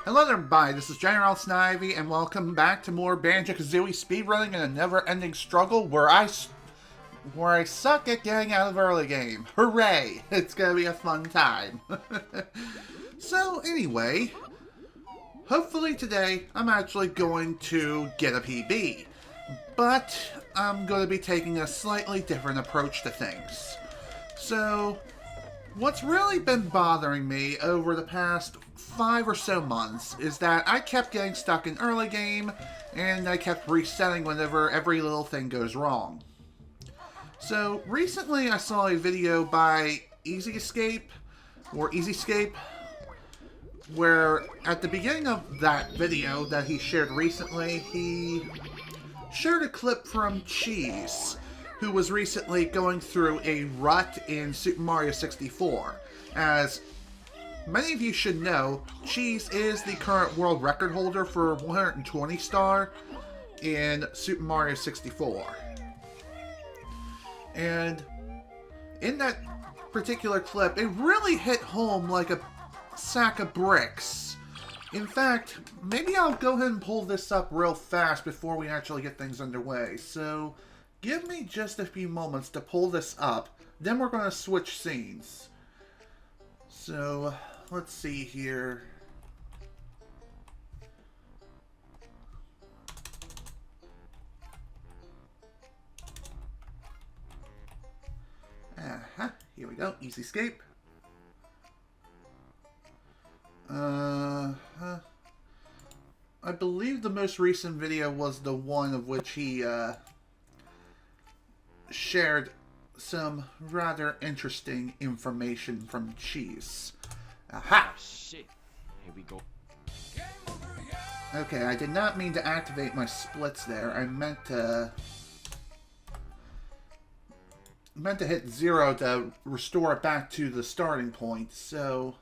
Hello there, everybody. This is General Snivy, and welcome back to more Banjo Kazooie speedrunning in a never-ending struggle where I suck at getting out of early game. Hooray! It's gonna be a fun time. So anyway, hopefully today I'm actually going to get a PB, but I'm going to be taking a slightly different approach to things. So, what's really been bothering me over the past 5 or so months is that I kept getting stuck in early game, and I kept resetting whenever every little thing goes wrong. So, recently I saw a video by Ezscape, where at the beginning of that video that he shared recently, he shared a clip from Cheese, who was recently going through a rut in Super Mario 64. As many of you should know, Cheese is the current world record holder for 120 star in Super Mario 64. And in that particular clip, it really hit home like a sack of bricks. In fact, maybe I'll go ahead and pull this up real fast before we actually get things underway. So, give me just a few moments to pull this up, then we're going to switch scenes. So, let's see here. Here we go, Ezscape. I believe the most recent video was the one of which he shared some rather interesting information from Cheese. Aha! Oh, shit. Here we go. Okay, I did not mean to activate my splits there. I meant to hit 0 to restore it back to the starting point. So,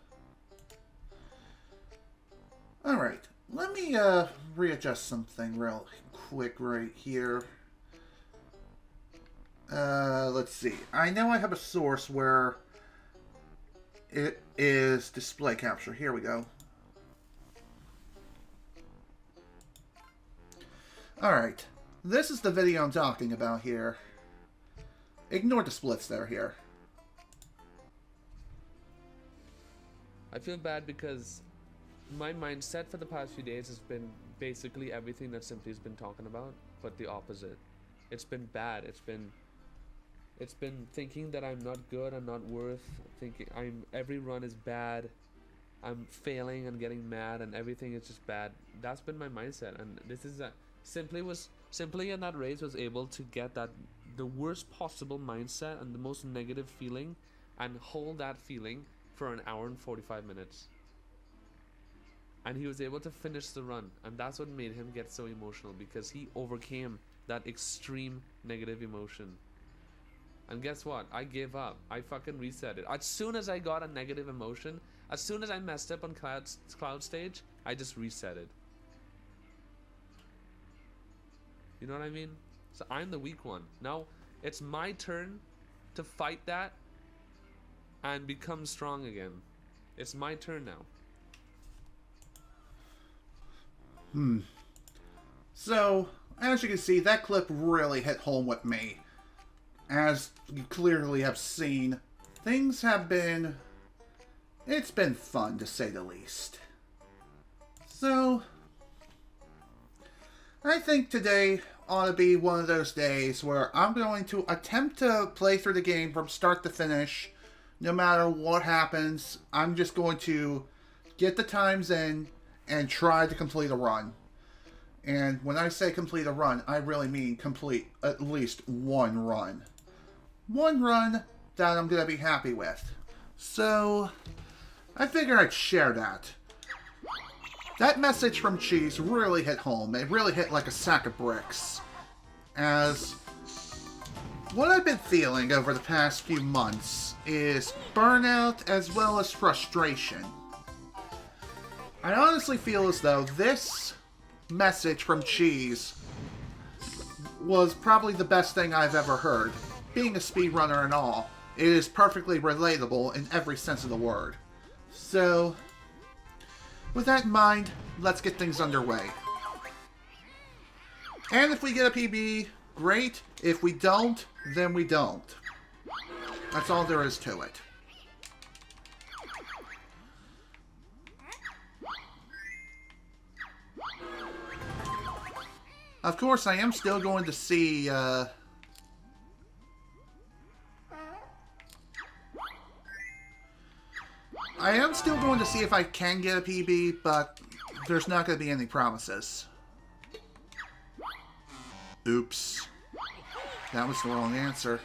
all right. Let me readjust something real quick right here. Let's see. I know I have a source where it is display capture. Here we go. Alright. This is the video I'm talking about here. Ignore the splits there here. I feel bad because my mindset for the past few days has been basically everything that Simply's been talking about, but the opposite. It's been bad. It's been thinking that I'm not good, I'm not worth, thinking every run is bad, I'm failing and getting mad and everything is just bad. That's been my mindset, and this is Simply in that race was able to get the worst possible mindset and the most negative feeling and hold that feeling for an hour and 45 minutes. And he was able to finish the run, and that's what made him get so emotional, because he overcame that extreme negative emotion. And guess what? I gave up. I fucking reset it. As soon as I got a negative emotion, as soon as I messed up on cloud stage, I just reset it. You know what I mean? So I'm the weak one. Now it's my turn to fight that and become strong again. It's my turn now. So, as you can see, that clip really hit home with me. As you clearly have seen, things have been... it's been fun, to say the least. So, I think today ought to be one of those days where I'm going to attempt to play through the game from start to finish. No matter what happens, I'm just going to get the times in and try to complete a run. And when I say complete a run, I really mean complete at least one run. One run that I'm going to be happy with. So, I figured I'd share that. That message from Cheese really hit home. It really hit like a sack of bricks. As what I've been feeling over the past few months is burnout as well as frustration. I honestly feel as though this message from Cheese was probably the best thing I've ever heard. Being a speedrunner and all, it is perfectly relatable in every sense of the word. So, with that in mind, let's get things underway. And if we get a PB, great. If we don't, then we don't. That's all there is to it. Of course, I am still going to see, I am still going to see if I can get a PB, but there's not going to be any promises. Oops. That was the wrong answer.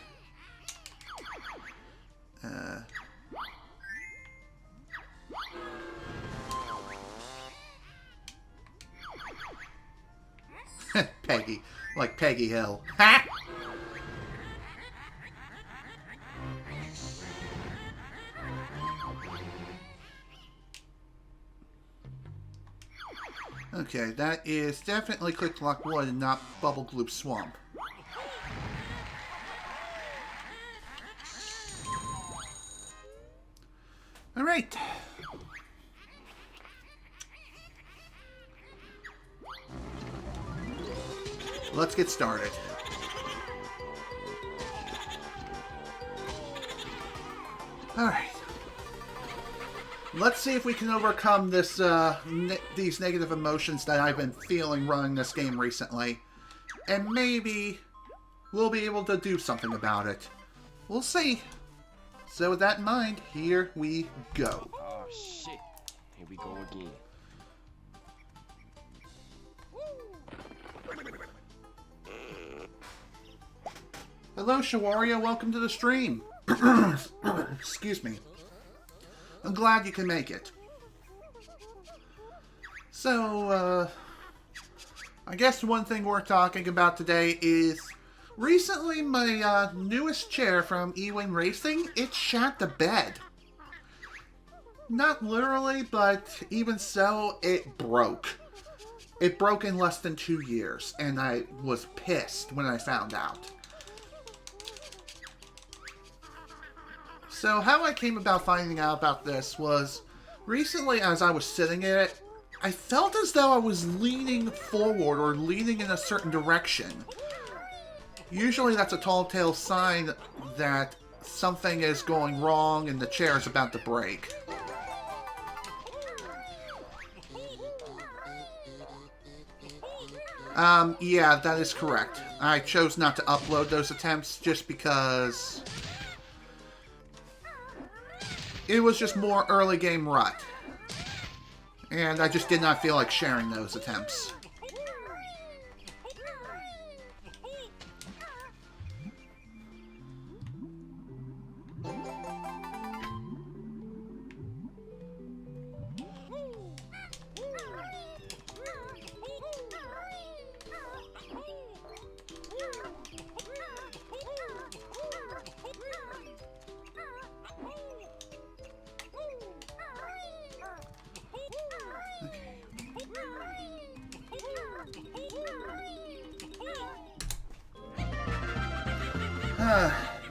Peggy. Like Peggy Hill. Ha! Okay, that is definitely Click Clock Wood and not Bubble Gloop Swamp. Alright. Let's get started. Alright. Let's see if we can overcome this, these negative emotions that I've been feeling running this game recently. And maybe we'll be able to do something about it. We'll see. So with that in mind, here we go. Oh shit. Here we go again. Hello, Shawaria. Welcome to the stream. Excuse me. I'm glad you can make it. So, I guess one thing worth talking about today is recently my newest chair from Ewing Racing, it shat the bed. Not literally, but even so, it broke. It broke in less than 2 years, and I was pissed when I found out. So how I came about finding out about this was, recently as I was sitting in it, I felt as though I was leaning forward or leaning in a certain direction. Usually that's a tall tale sign that something is going wrong and the chair is about to break. Yeah, that is correct. I chose not to upload those attempts just because it was just more early game rut. And I just did not feel like sharing those attempts.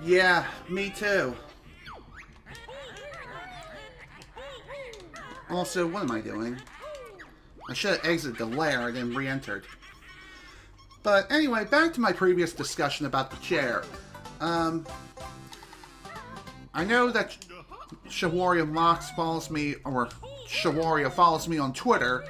Yeah, me too. Also, what am I doing? I should have exited the lair and then re-entered. But anyway, back to my previous discussion about the chair. I know that Shawaria Mox follows me, or Shawaria follows me on Twitter,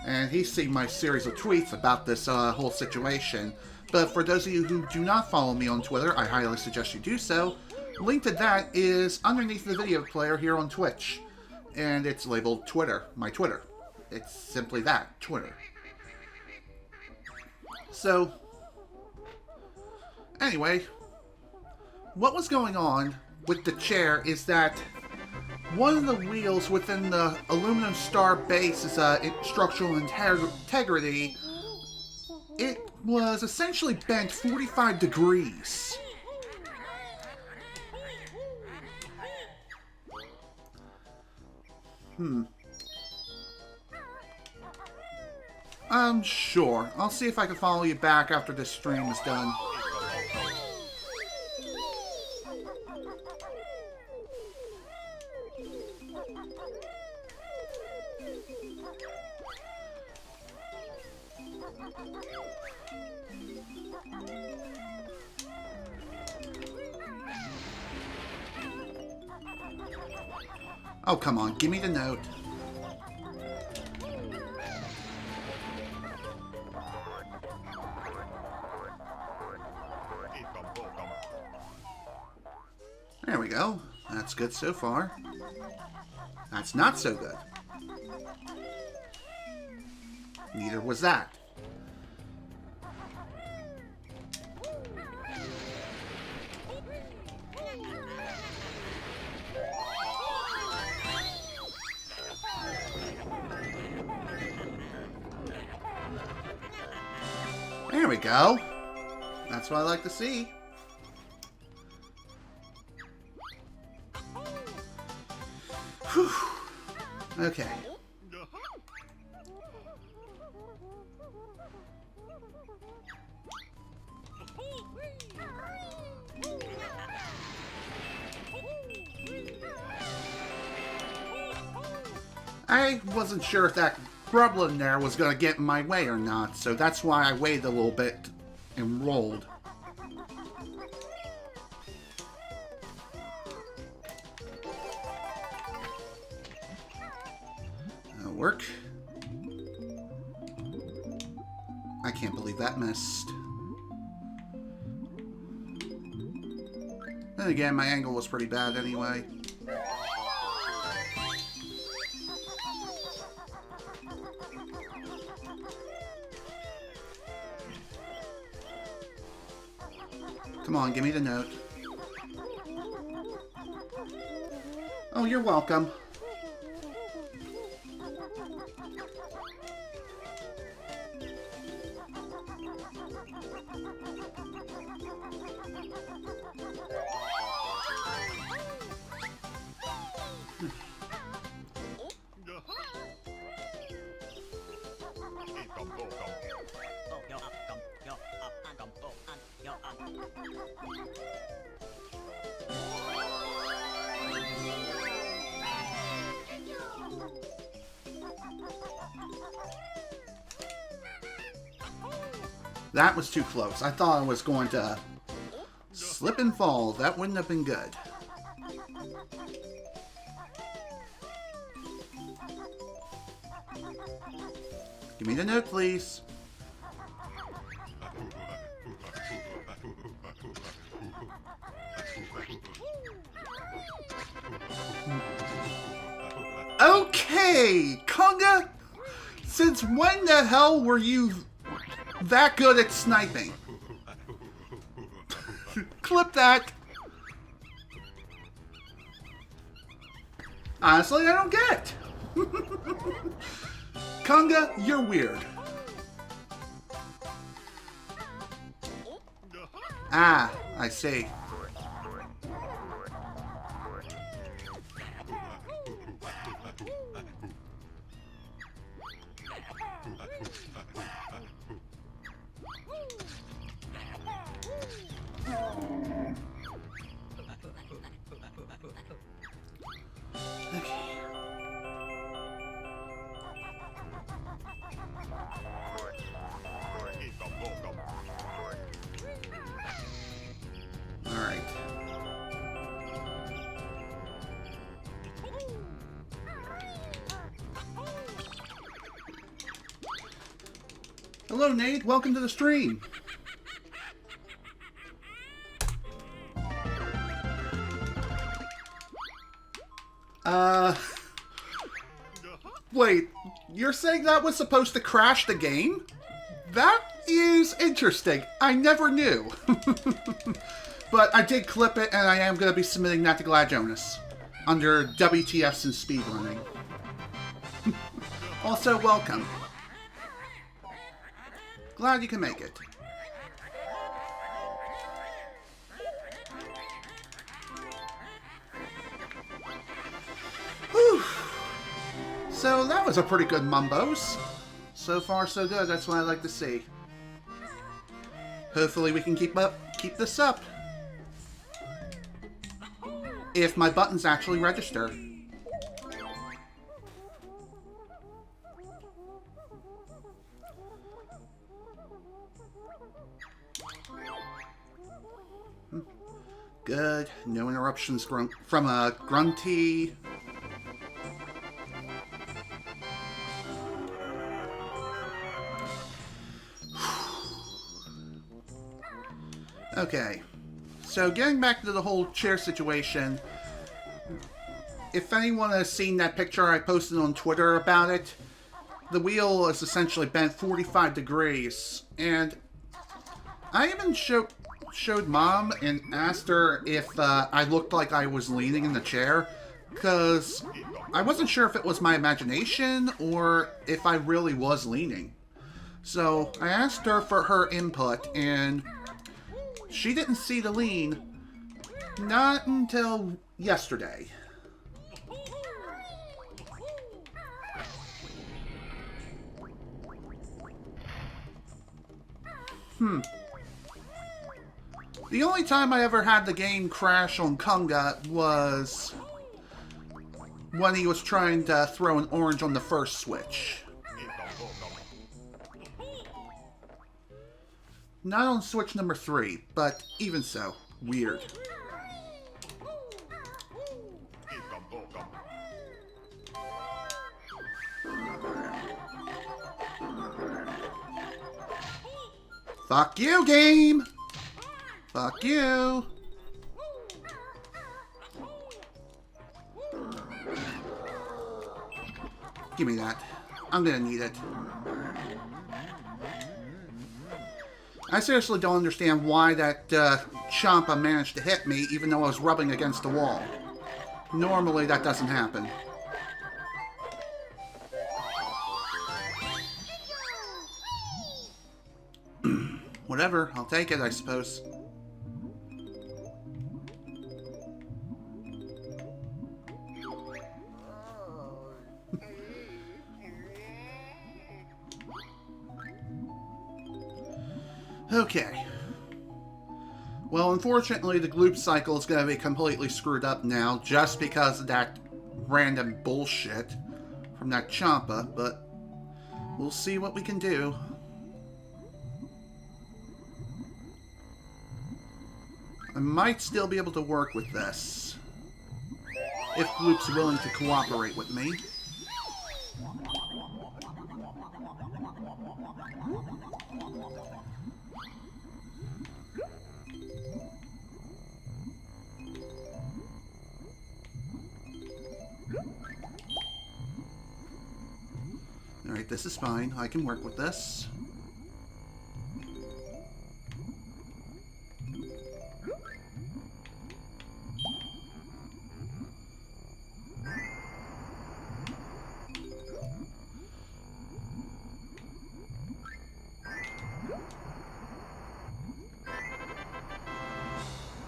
and he's seen my series of tweets about this whole situation. But for those of you who do not follow me on Twitter, I highly suggest you do so. Link to that is underneath the video player here on Twitch. And it's labeled Twitter, my Twitter. It's simply that, Twitter. So, anyway, what was going on with the chair is that one of the wheels within the aluminum star base is structural integrity. It was essentially bent 45 degrees. Sure. I'll see if I can follow you back after this stream is done. Oh, come on. Give me the note. There we go. That's good so far. That's not so good. Neither was that. There we go. That's what I like to see. Whew. Okay. I wasn't sure if that grublin there was going to get in my way or not, so that's why I waited a little bit and rolled. That'll work. I can't believe that missed. Then again, my angle was pretty bad anyway. Come on, give me the note. Oh, you're welcome. That was too close. I thought I was going to slip and fall. That wouldn't have been good. Give me the note, please. Okay, Conga! Since when the hell were you that good at sniping? Clip that. Honestly, I don't get it. Conga, you're weird. Ah, I see. Hello, Nate. Welcome to the stream. Wait, you're saying that was supposed to crash the game? That is interesting. I never knew. But I did clip it, and I am going to be submitting that to Glad Jonas under WTFs and speedrunning. Also, welcome. Glad you can make it. Whew. So that was a pretty good Mumbos. So far, so good. That's what I like to see. Hopefully we can keep this up. If my buttons actually register. Good. No interruptions from a grunty. Okay. So getting back to the whole chair situation, if anyone has seen that picture I posted on Twitter about it, the wheel is essentially bent 45 degrees, and I even showed Mom and asked her if I looked like I was leaning in the chair, because I wasn't sure if it was my imagination or if I really was leaning. So I asked her for her input, and she didn't see the lean not until yesterday. The only time I ever had the game crash on Kunga was when he was trying to throw an orange on the first switch. Not on switch number 3, but even so, weird. Fuck you, game! Fuck you! Give me that. I'm gonna need it. I seriously don't understand why that Champa managed to hit me even though I was rubbing against the wall. Normally that doesn't happen. Whatever, I'll take it, I suppose. Okay. Well, unfortunately, the gloop cycle is going to be completely screwed up now just because of that random bullshit from that Champa, but we'll see what we can do. I might still be able to work with this, if Gloop's willing to cooperate with me. Alright, this is fine. I can work with this.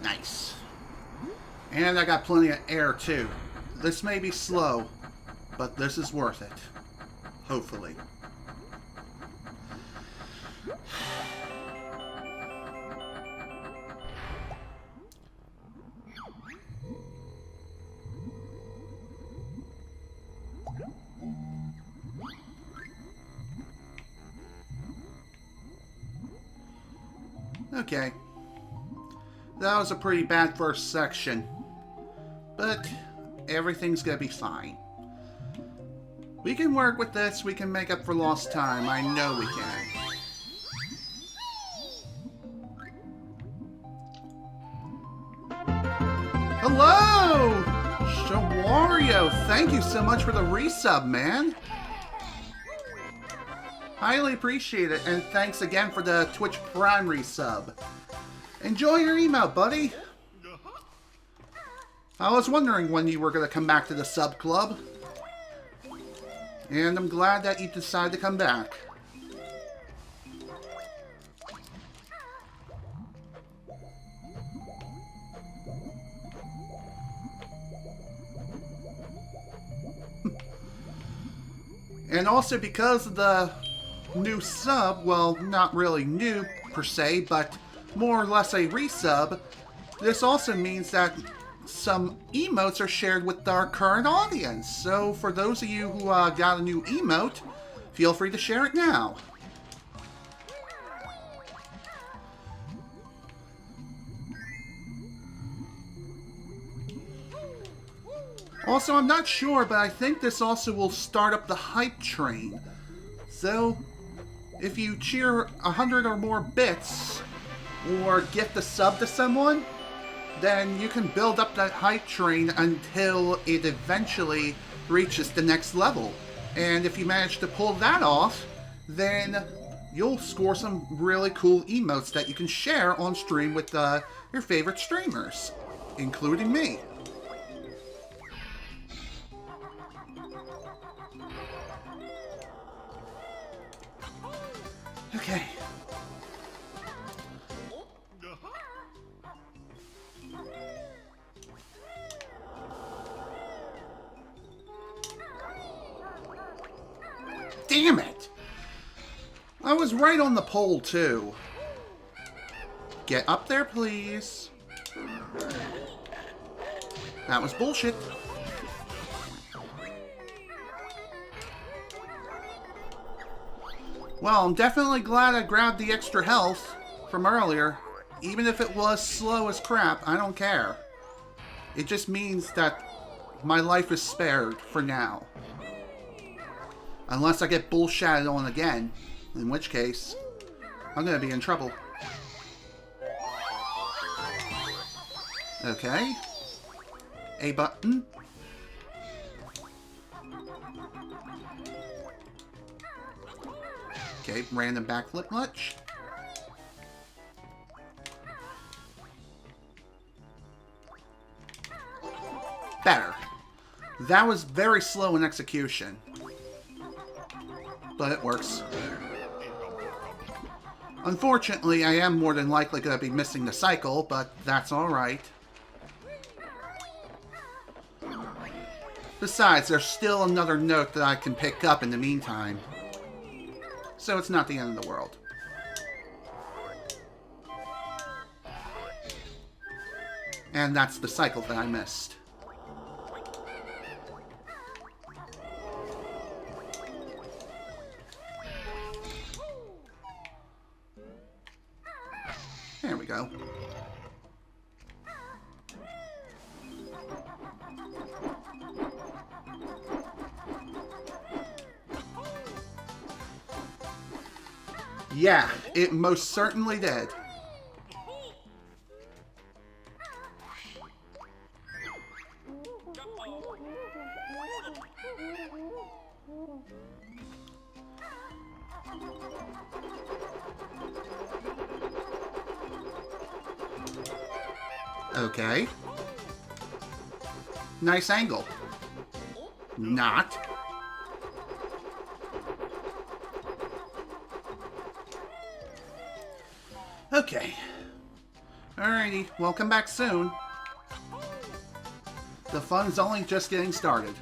Nice. And I got plenty of air too. This may be slow, but this is worth it. Hopefully. Okay. That was a pretty bad first section. But everything's gonna be fine. We can work with this. We can make up for lost time. I know we can. Hello! Shawario, thank you so much for the resub, man. Highly appreciate it, and thanks again for the Twitch Prime resub. Enjoy your email, buddy. I was wondering when you were going to come back to the sub club. And I'm glad that you decided to come back. And also because of the new sub, well, not really new per se, but more or less a resub, this also means that some emotes are shared with our current audience. So for those of you who got a new emote, feel free to share it now. Also, I'm not sure, but I think this also will start up the hype train. So, if you cheer 100 or more bits, or gift a sub to someone, then you can build up that hype train until it eventually reaches the next level. And if you manage to pull that off, then you'll score some really cool emotes that you can share on stream with your favorite streamers, including me. Okay. Damn it! I was right on the pole, too. Get up there, please. That was bullshit. Well, I'm definitely glad I grabbed the extra health from earlier. Even if it was slow as crap, I don't care. It just means that my life is spared for now. Unless I get bullshitted on again, in which case, I'm gonna be in trouble. Okay. A button. Okay, random backflip much. Better. That was very slow in execution. But it works. Unfortunately, I am more than likely going to be missing the cycle, but that's alright. Besides, there's still another note that I can pick up in the meantime. So it's not the end of the world. And that's the cycle that I missed. There we go. Yeah, it most certainly did. Okay. Nice angle. Not. Okay. Alrighty, welcome back soon. The fun's only just getting started.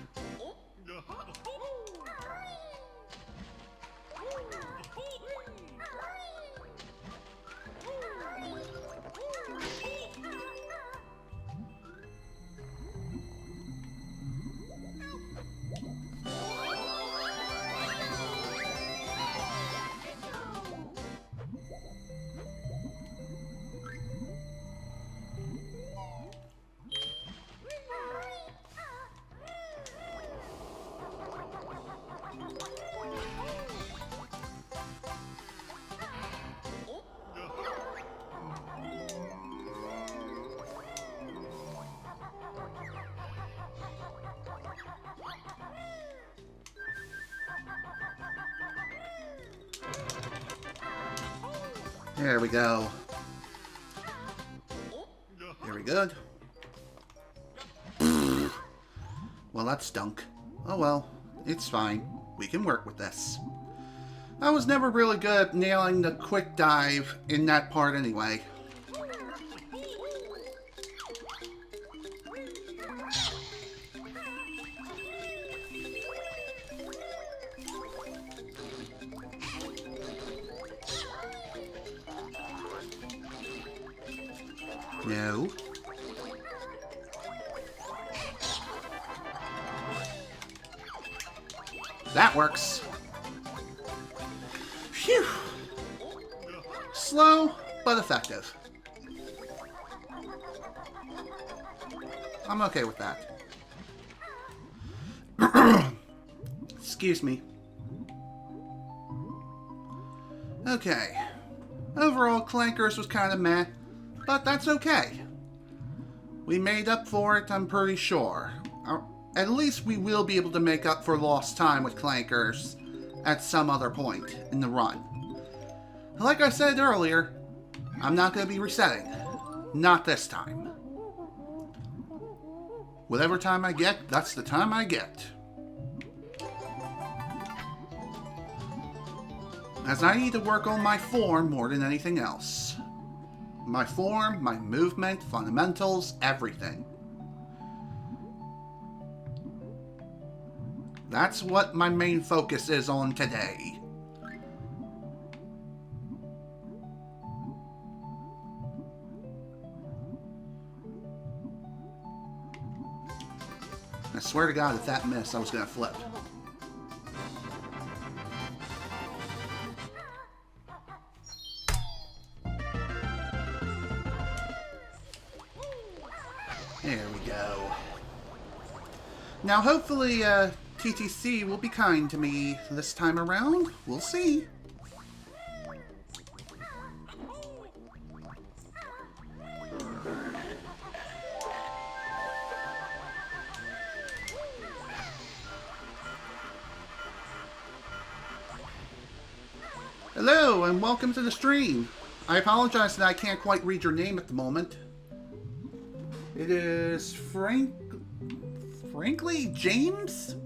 There we go. Very good. Well, that stunk. Oh well, it's fine. We can work with this. I was never really good at nailing the quick dive in that part anyway. No. That works. Phew. Slow, but effective. I'm okay with that. Excuse me. Okay. Overall, Clankers was kind of meh, but that's okay. We made up for it, I'm pretty sure. At least we will be able to make up for lost time with Clankers at some other point in the run. Like I said earlier, I'm not going to be resetting. Not this time. Whatever time I get, that's the time I get. As I need to work on my form more than anything else. My form, my movement, fundamentals, everything. That's what my main focus is on today. I swear to God, if that missed, I was going to flip. There we go. Now, hopefully, TTC will be kind to me this time around. We'll see. Hello, and welcome to the stream. I apologize that I can't quite read your name at the moment. It is Frankly James?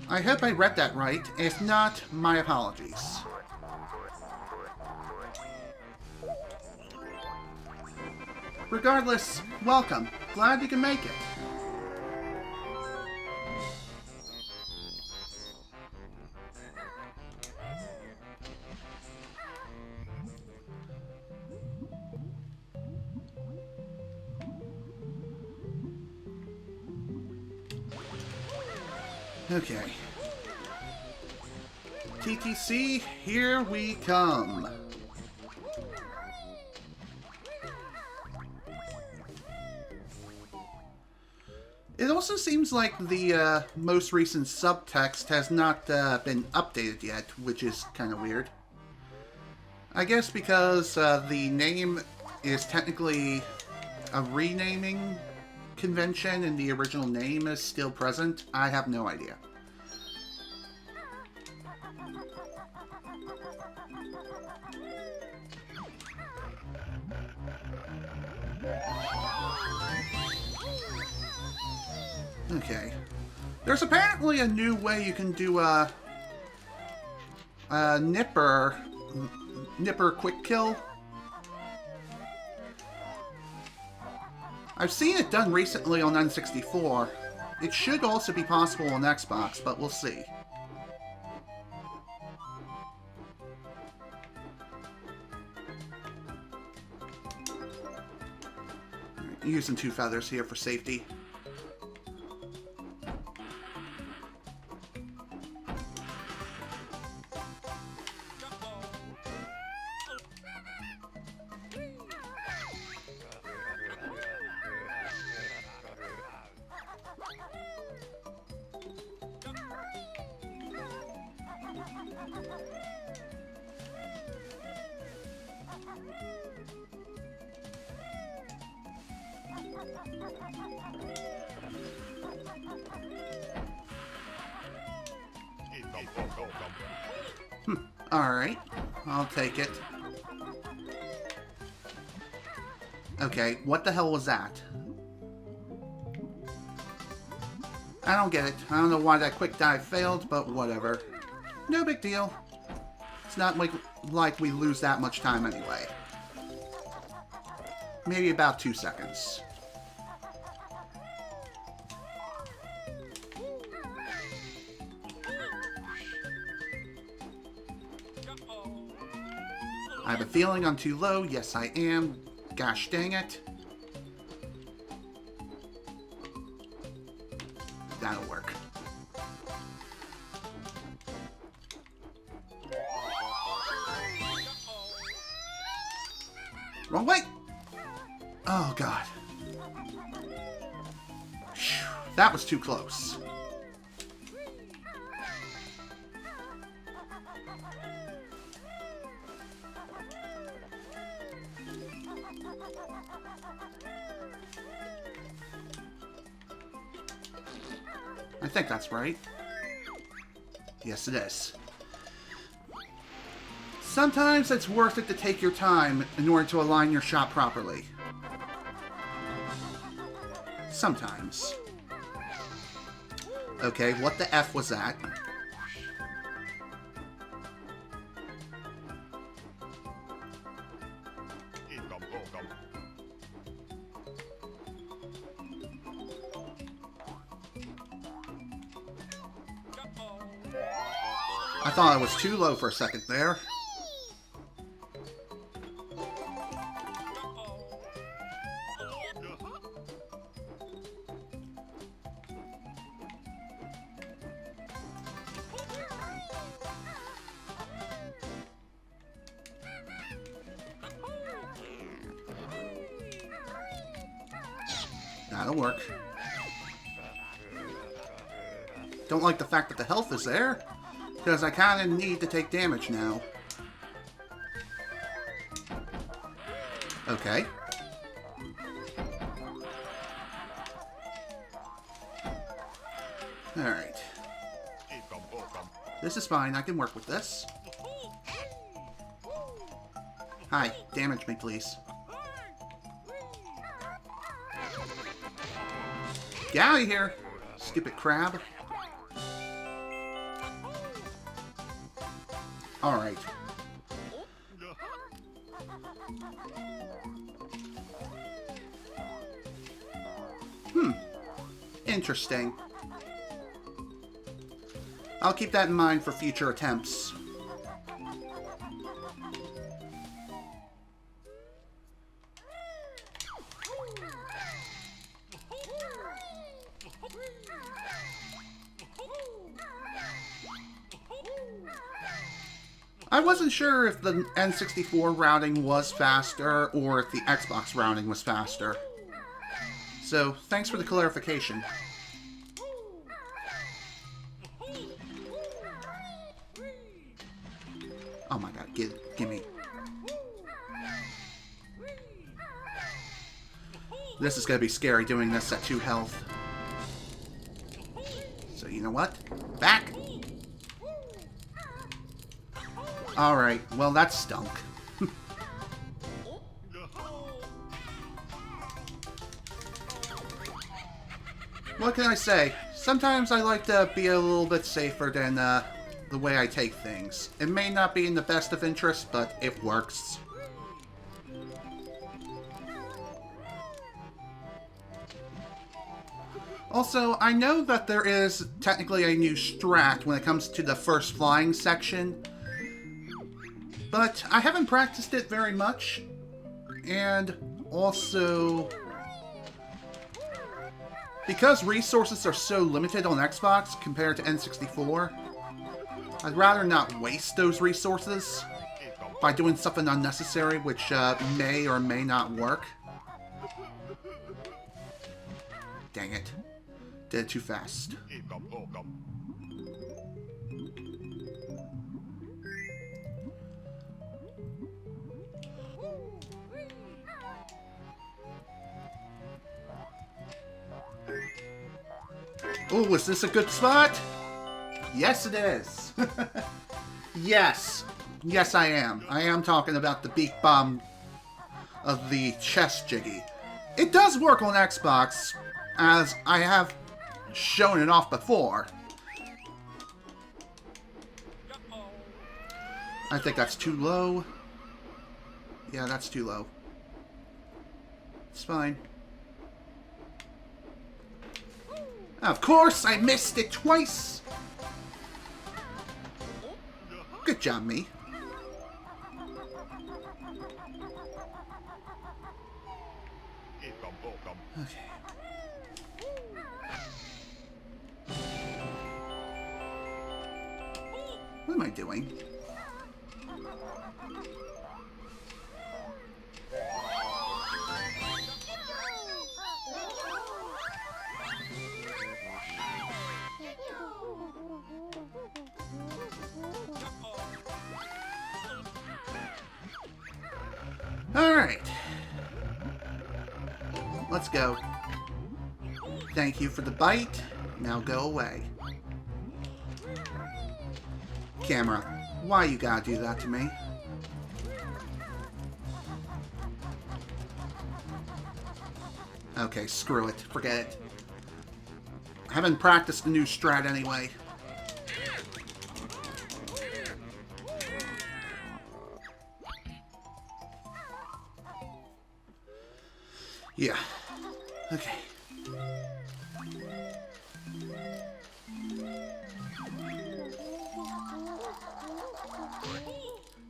I hope I read that right. If not, my apologies. Regardless, welcome. Glad you can make it. Okay. TTC, here we come. It also seems like the most recent subtext has not been updated yet, which is kind of weird. I guess because the name is technically a renaming convention and the original name is still present. I have no idea. Okay. There's apparently a new way you can do a nipper quick kill. I've seen it done recently on N64. It should also be possible on Xbox, but we'll see. Using 2 feathers here for safety. Alright, I'll take it. Okay, what the hell was that? I don't get it. I don't know why that quick dive failed, but whatever. No big deal. It's not like we lose that much time anyway. Maybe about 2 seconds. I have a feeling I'm too low. Yes, I am. Gosh dang it. That'll work. Wrong way! Oh, God. That was too close. think that's right. Yes, it is. Sometimes it's worth it to take your time in order to align your shot properly. Sometimes. Okay, what the F was that? I thought I was too low for a second there. That'll work. Don't like the fact that the health is there, because I kind of need to take damage now. Okay. Alright. This is fine, I can work with this. Hi, damage me please. Get out of here, stupid crab. Alright. Interesting. I'll keep that in mind for future attempts. I wasn't sure if the N64 routing was faster or if the Xbox routing was faster. So, thanks for the clarification. Oh my god, gimme. This is gonna be scary doing this at 2 health. So, you know what? Back! Alright, well that stunk. What can I say? Sometimes I like to be a little bit safer than the way I take things. It may not be in the best of interest, but it works. Also, I know that there is technically a new strat when it comes to the first flying section, but I haven't practiced it very much, and also, because resources are so limited on Xbox compared to N64, I'd rather not waste those resources by doing something unnecessary which may or may not work. Dang it. Did it too fast. Oh, is this a good spot? Yes, it is. Yes. Yes, I am. I am talking about the beak bomb of the chest jiggy. It does work on Xbox, as I have shown it off before. I think that's too low. Yeah, that's too low. It's fine. Of course, I missed it twice! Good job, me. Okay. What am I doing? Alright. Let's go. Thank you for the bite. Now go away. Camera, why you gotta do that to me? Okay, screw it. Forget it. I haven't practiced the new strat anyway. Yeah. Okay.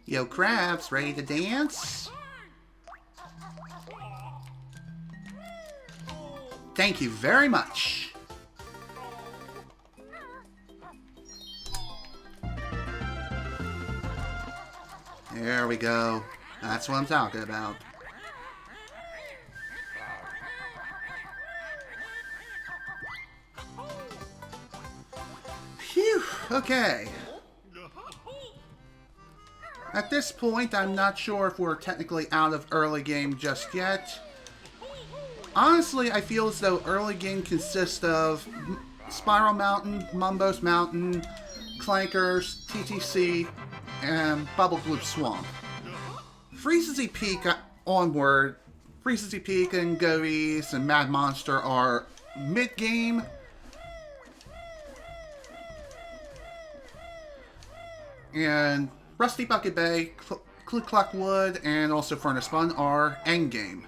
Yo, Crabs, ready to dance? Thank you very much. There we go. That's what I'm talking about. Phew, okay. At this point, I'm not sure if we're technically out of early game just yet. Honestly, I feel as though early game consists of Spiral Mountain, Mumbos Mountain, Clankers, TTC, and Bubble Gloop Swamp. Freezy Peak onward, Freezy Peak and Goaties and Mad Monster are mid-game. And Rusty Bucket Bay, Cluck Cluck Wood, and also Furnace Fun are endgame.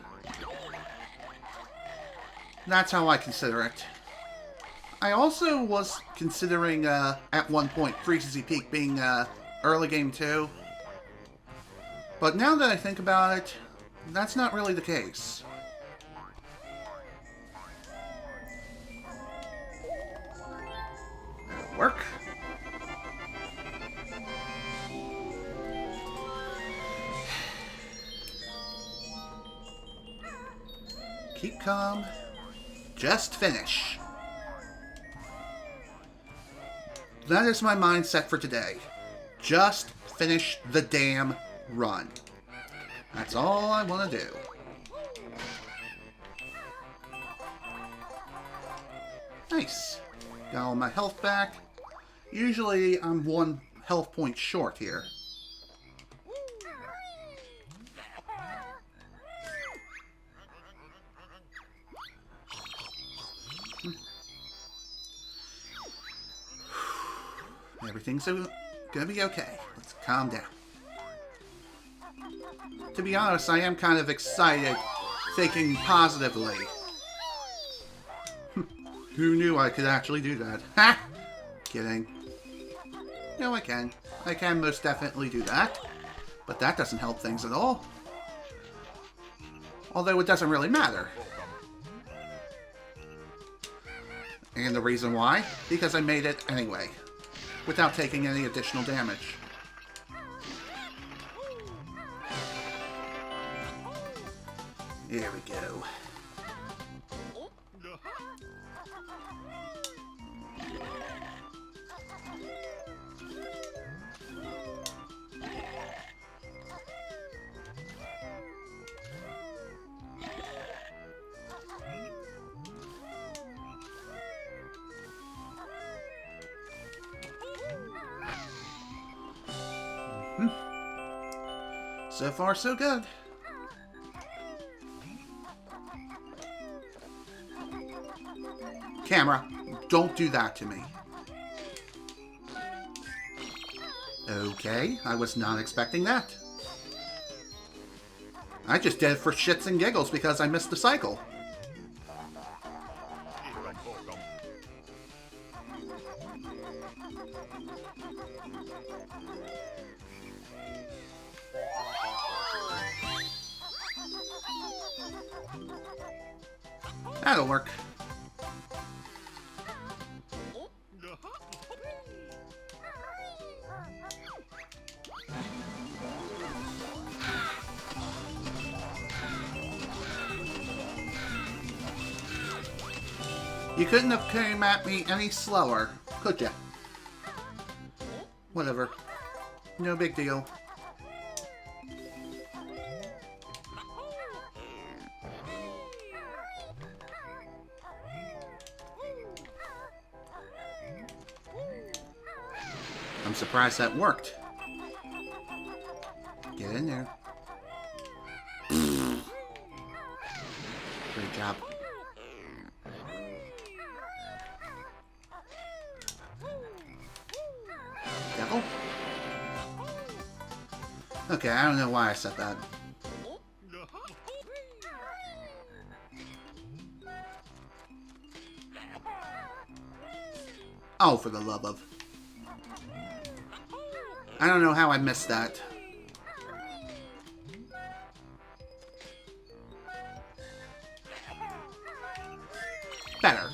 That's how I consider it. I also was considering, at one point, Freezy Peak being, early game too. But now that I think about it, that's not really the case. That'll work. Keep calm. Just finish. That is my mindset for today. Just finish the damn run. That's all I want to do. Nice. Got all my health back. Usually I'm 1 health point short here. Everything's gonna be okay. Let's calm down. To be honest, I am kind of excited, thinking positively. Who knew I could actually do that? Ha! Kidding. No, I can. I can most definitely do that. But that doesn't help things at all. Although it doesn't really matter. And the reason why? Because I made it anyway. Without taking any additional damage. There we go. So far, so good. Camera, don't do that to me. Okay, I was not expecting that. I just did it for shits and giggles because I missed the cycle. That'll work. You couldn't have came at me any slower, could ya? Whatever. No big deal. surprised that worked. Get in there. Great job. Devil? Okay, I don't know why I said that. Oh, for the love of... I don't know how I missed that. Better.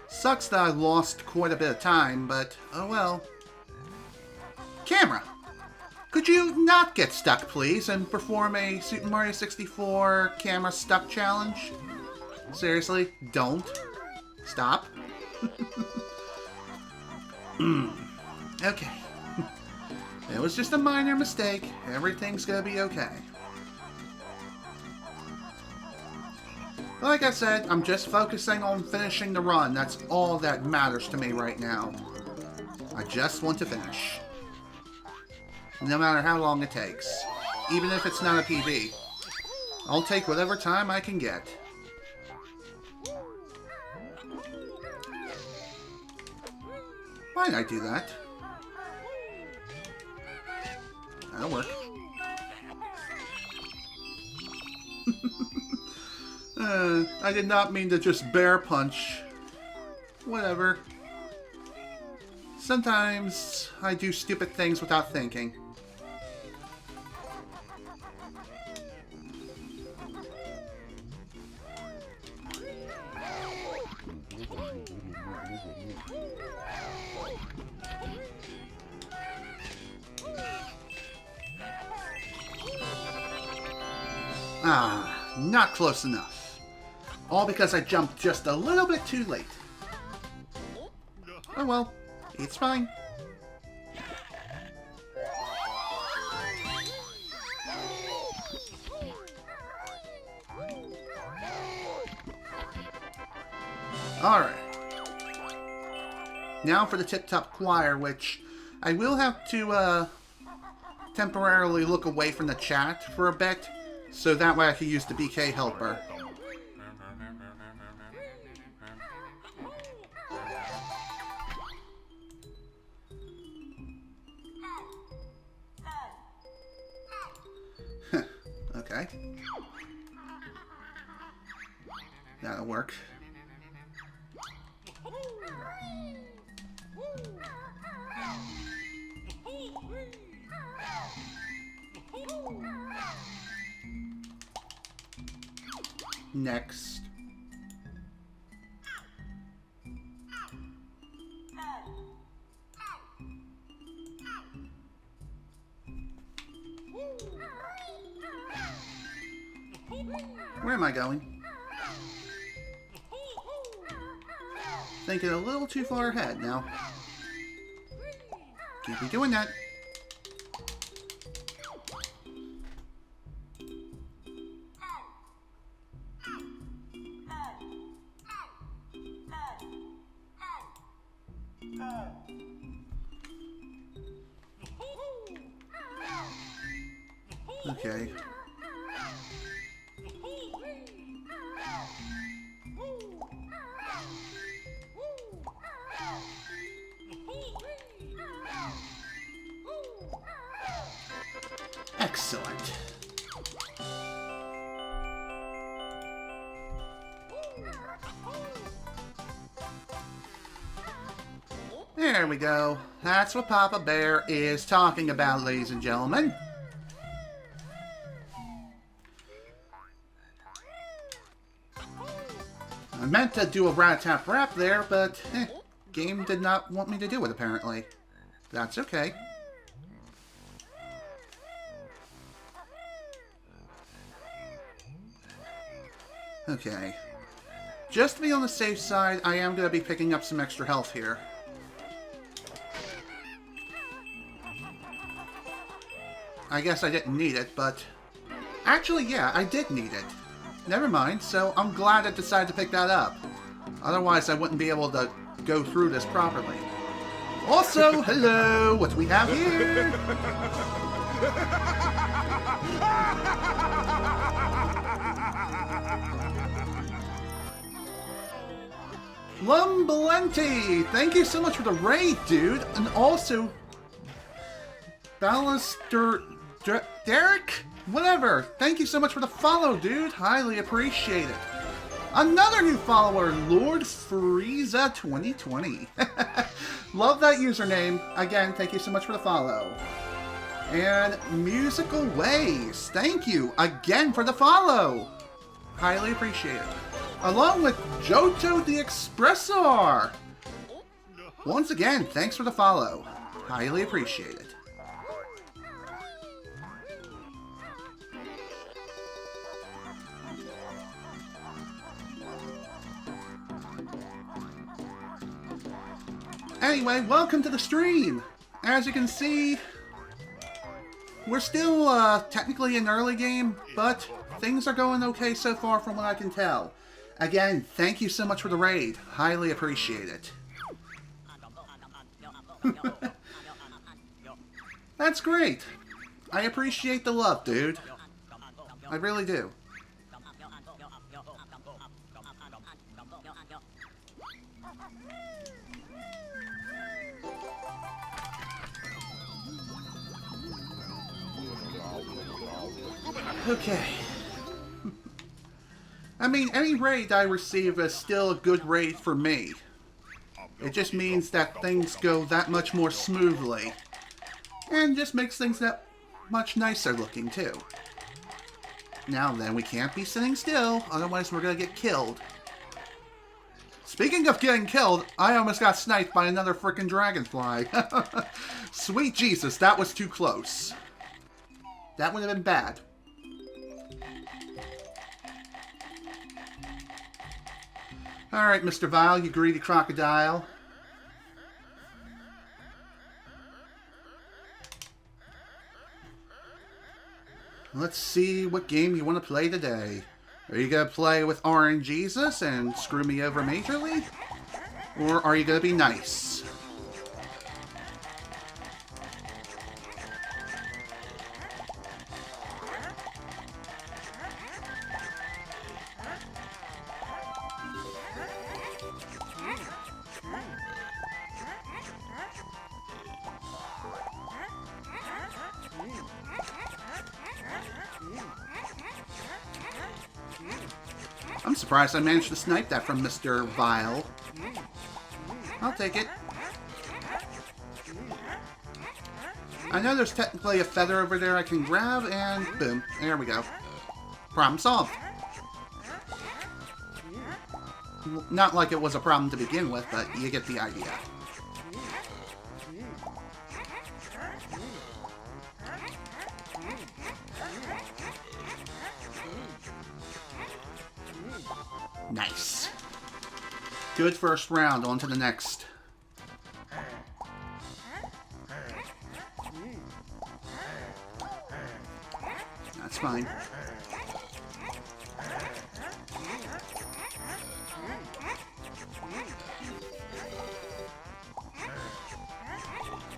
Sucks that I lost quite a bit of time, but oh well. Camera! Could you not get stuck, please, and perform a Super Mario 64 camera stuck challenge? Seriously, don't. Stop. Okay. It was just a minor mistake. Everything's gonna be okay. Like I said, I'm just focusing on finishing the run. That's all that matters to me right now. I just want to finish. No matter how long it takes. Even if it's not a PB. I'll take whatever time I can get. Why did I do that? That'll work. I did not mean to just bear punch. Whatever. Sometimes I do stupid things without thinking. Ah, not close enough. All because I jumped just a little bit too late. Oh well, it's fine. Alright. Now for the Tip Top Choir, which I will have to temporarily look away from the chat for a bit, so that way I can use the BK helper. Okay. That'll work. Next. Where am I going? Thinking a little too far ahead now. Can't be doing that. Okay. Excellent. There we go. That's what Papa Bear is talking about, ladies and gentlemen. I meant to do a rat-tap-rap there, but game did not want me to do it, apparently. That's okay. Okay. Just to be on the safe side, I am going to be picking up some extra health here. I guess I didn't need it, but... Actually, yeah, I did need it. Never mind, so I'm glad I decided to pick that up. Otherwise, I wouldn't be able to go through this properly. Also, hello! What do we have here? Lumbalenti! Thank you so much for the raid, dude! And also... Ballaster... Derek? Whatever! Thank you so much for the follow, dude! Highly appreciate it. Another new follower, Lord Frieza 2020. Love that username. Again, thank you so much for the follow. And Musical Ways, thank you again for the follow. Highly appreciate it. Along with Johto the Expressor. Once again, thanks for the follow. Highly appreciate it. Anyway, welcome to the stream. As you can see, we're still technically in early game, but things are going okay so far from what I can tell. Again, thank you so much for the raid. Highly appreciate it. That's great. I appreciate the love, dude. I really do. Okay. I mean, any raid I receive is still a good raid for me. It just means that things go that much more smoothly. And just makes things that much nicer looking, too. Now then, we can't be sitting still, otherwise we're gonna get killed. Speaking of getting killed, I almost got sniped by another frickin' dragonfly. Sweet Jesus, that was too close. That would have been bad. Alright, Mr. Vile, you greedy crocodile. Let's see what game you want to play today. Are you going to play with RNGesus and screw me over majorly? Or are you going to be nice? I'm surprised I managed to snipe that from Mr. Vile. I'll take it. I know there's technically a feather over there I can grab, and boom. There we go. Problem solved. Not like it was a problem to begin with, but you get the idea. Nice. Good first round. On to the next. That's fine.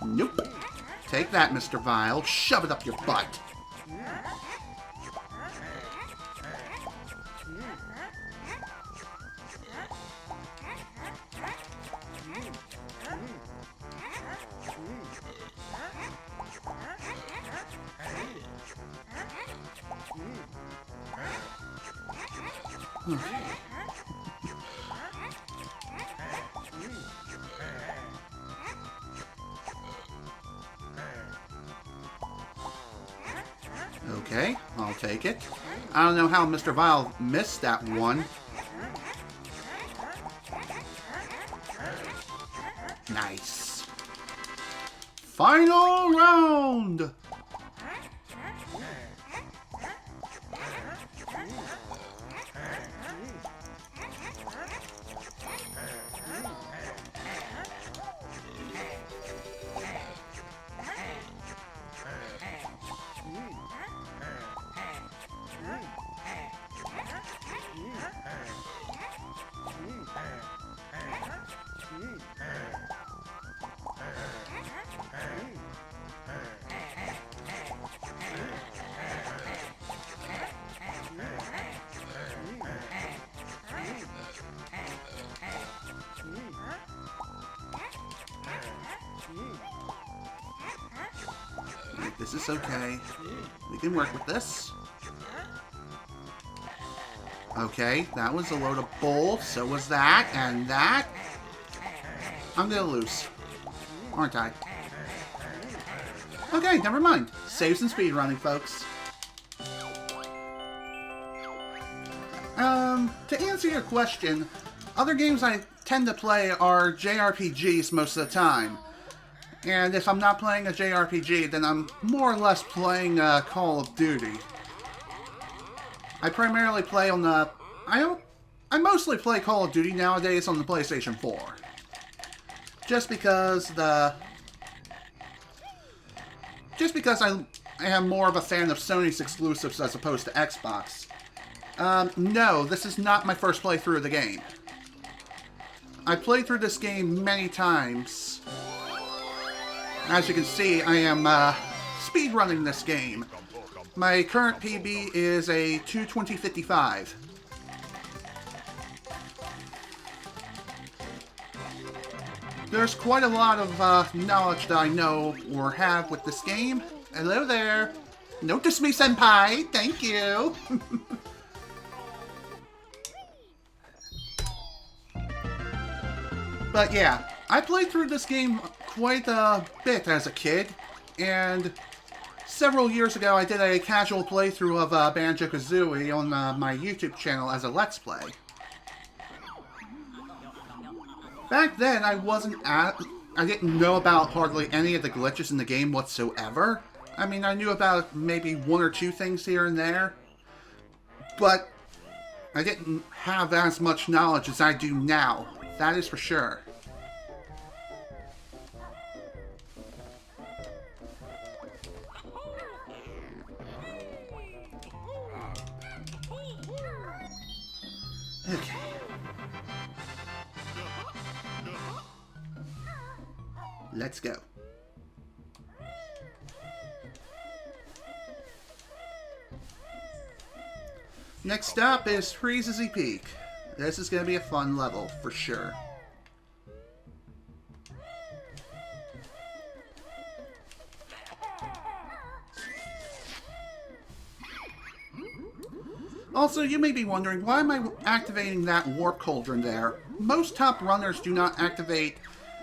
Nope. Take that, Mr. Vile. Shove it up your butt. Okay, I'll take it. I don't know how Mr. Vile missed that one. Nice. Final round! This is okay. We can work with this. Okay, that was a load of bull. So was that, and that. I'm gonna lose. Aren't I? Okay, never mind. Saves and speedrunning, folks. To answer your question, other games I tend to play are JRPGs most of the time. And if I'm not playing a JRPG, then I'm more or less playing Call of Duty. I primarily play on the... I mostly play Call of Duty nowadays on the PlayStation 4. Just because I am more of a fan of Sony's exclusives as opposed to Xbox. No, this is not my first playthrough of the game. I played through this game many times. As you can see, I am speedrunning this game. My current PB is a 2:20:55. There's quite a lot of knowledge that I know or have with this game. Hello there. Notice me, senpai. Thank you. But yeah, I played through this game quite a bit as a kid, and several years ago I did a casual playthrough of Banjo Kazooie on my YouTube channel as a Let's Play. Back then I didn't know about hardly any of the glitches in the game whatsoever. I mean, I knew about maybe one or two things here and there, but I didn't have as much knowledge as I do now. That is for sure. Okay. Let's go. Next stop is Freezy Peak. This is going to be a fun level, for sure. Also, you may be wondering, why am I activating that warp cauldron there? Most top runners do not activate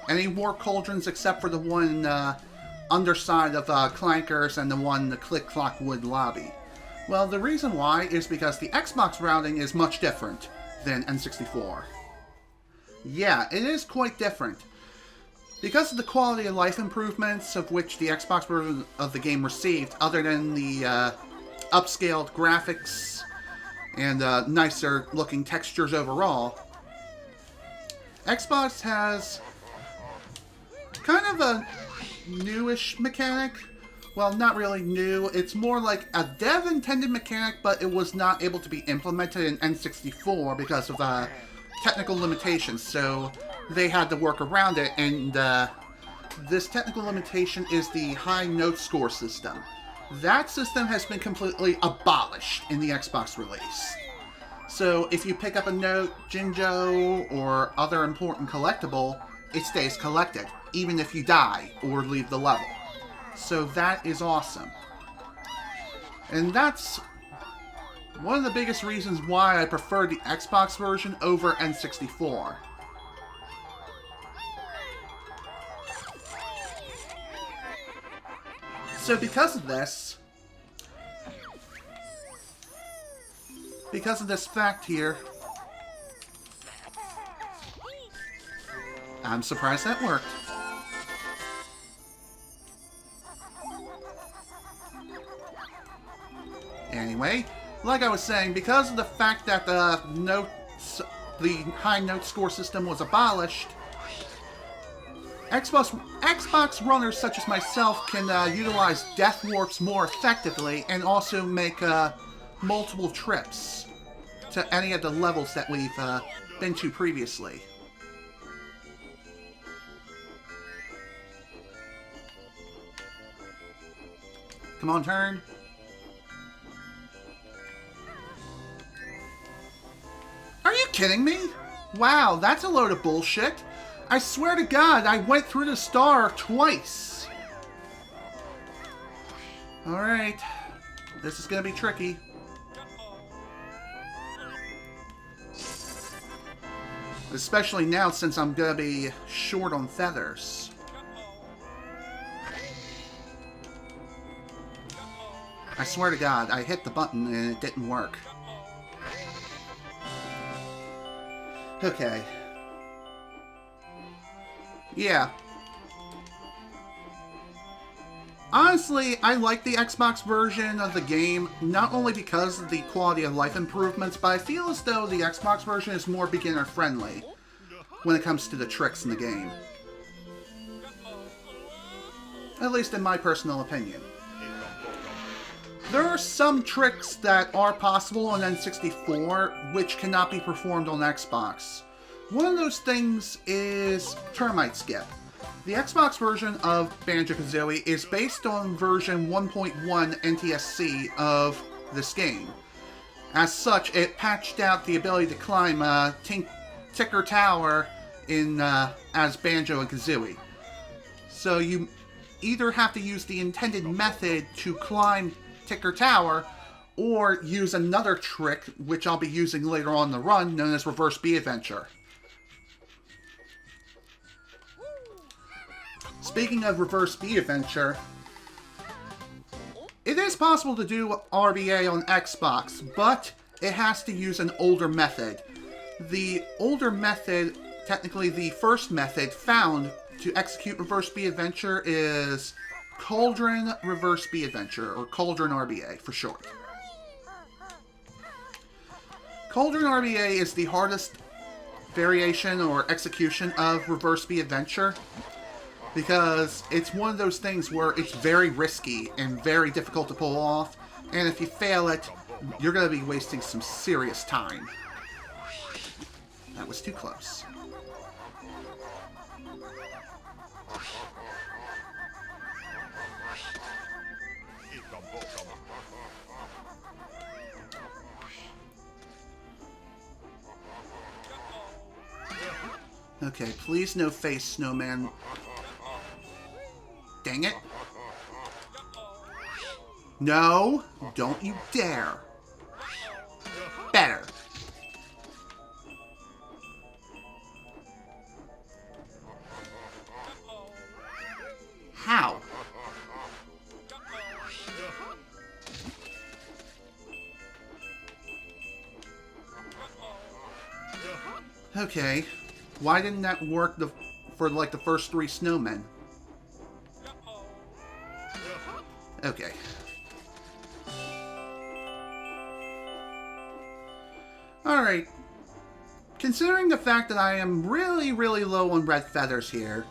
any warp cauldrons except for the one underside of Clankers and the one in the Click Clock Wood lobby. Well, the reason why is because the Xbox routing is much different than N64. Yeah, it is quite different. Because of the quality of life improvements of which the Xbox version of the game received, other than the upscaled graphics and nicer looking textures overall, Xbox has kind of a newish mechanic. Well, not really new. It's more like a dev-intended mechanic, but it was not able to be implemented in N64 because of technical limitations, so they had to work around it, and this technical limitation is the high note score system. That system has been completely abolished in the Xbox release. So if you pick up a note, Jinjo, or other important collectible, it stays collected, even if you die or leave the level. So that is awesome. And that's one of the biggest reasons why I prefer the Xbox version over N64. So because of this fact here, I'm surprised that worked. Anyway, like I was saying, because of the fact that the high note score system was abolished, Xbox runners such as myself can utilize death warps more effectively and also make multiple trips to any of the levels that we've been to previously. Come on, turn. Are you kidding me? Wow, that's a load of bullshit. I swear to God, I went through the star twice. Alright. This is gonna be tricky. Especially now since I'm gonna be short on feathers. I swear to God, I hit the button and it didn't work. Okay. Yeah. Honestly, I like the Xbox version of the game, not only because of the quality of life improvements, but I feel as though the Xbox version is more beginner-friendly when it comes to the tricks in the game. At least in my personal opinion. There are some tricks that are possible on N64, which cannot be performed on Xbox. One of those things is termite skip. The Xbox version of Banjo Kazooie is based on version 1.1 NTSC of this game. As such, it patched out the ability to climb Ticker Tower in as Banjo and Kazooie. So you either have to use the intended method to climb Ticker Tower, or use another trick, which I'll be using later on in the run, known as Reverse B Adventure. Speaking of Reverse B Adventure, it is possible to do RBA on Xbox, but it has to use an older method. The older method, technically the first method found to execute Reverse B Adventure, is Cauldron Reverse B Adventure, or Cauldron RBA for short. Cauldron RBA is the hardest variation or execution of Reverse B Adventure, because it's one of those things where it's very risky and very difficult to pull off, and if you fail it, you're going to be wasting some serious time. That was too close. Okay, please no face, snowman. Dang it. No, don't you dare. Better. How? Okay. Why didn't that work for like the first 3 snowmen? Okay. Alright. Considering the fact that I am really, really low on red feathers here,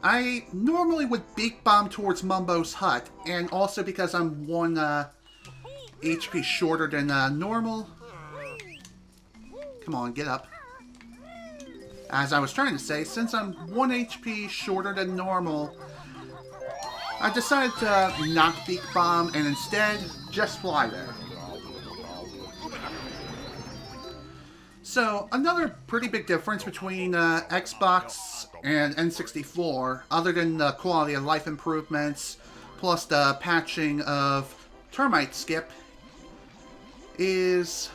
I normally would beak bomb towards Mumbos' hut, and also because I'm 1 HP shorter than normal. Come on, get up. As I was trying to say, since I'm 1 HP shorter than normal, I decided to not beak bomb and instead just fly there. So, another pretty big difference between Xbox and N64, other than the quality of life improvements, plus the patching of termite skip, is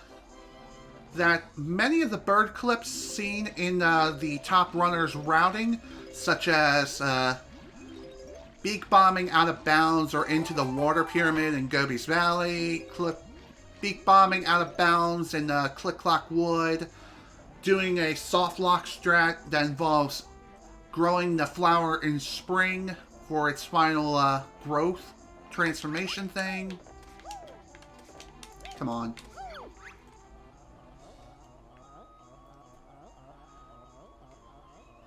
that many of the bird clips seen in the top runner's routing, such as beak bombing out of bounds or into the water pyramid in Gobi's Valley, beak bombing out of bounds in Click Clock Wood, doing a soft lock strat that involves growing the flower in spring for its final growth transformation thing. Come on.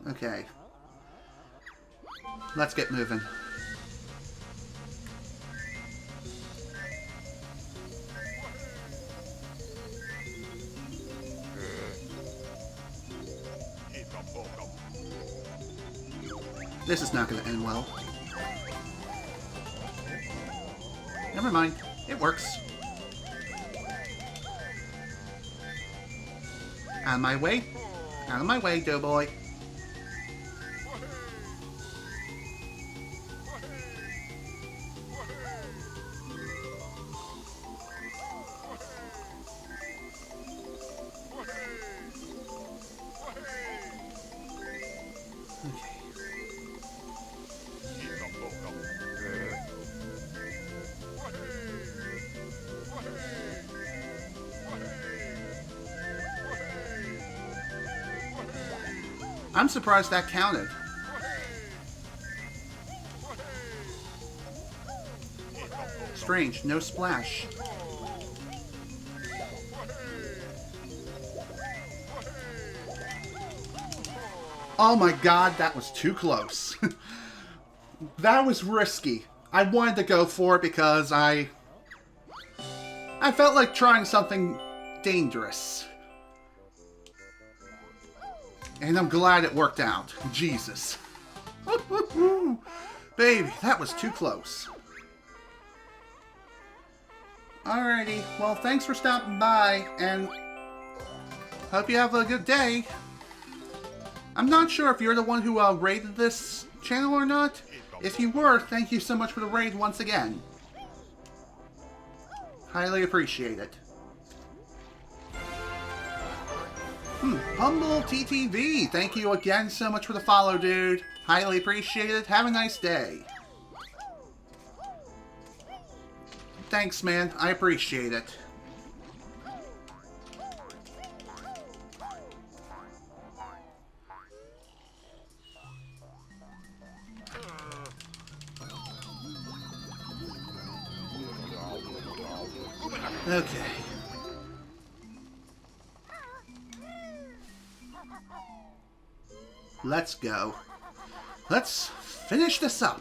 Okay. Let's get moving. This is not going to end well. Never mind. It works. Out of my way. Out of my way, doughboy. I'm surprised that counted. Strange, no splash. Oh my god, that was too close. That was risky. I wanted to go for it because I felt like trying something dangerous. And I'm glad it worked out. Jesus. Baby, that was too close. Alrighty, well, thanks for stopping by, and hope you have a good day. I'm not sure if you're the one who raided this channel or not. If you were, thank you so much for the raid once again. Highly appreciate it. Humble TTV, thank you again so much for the follow, dude. Highly appreciate it. Have a nice day. Thanks, man. I appreciate it. Okay. Let's go. Let's finish this up.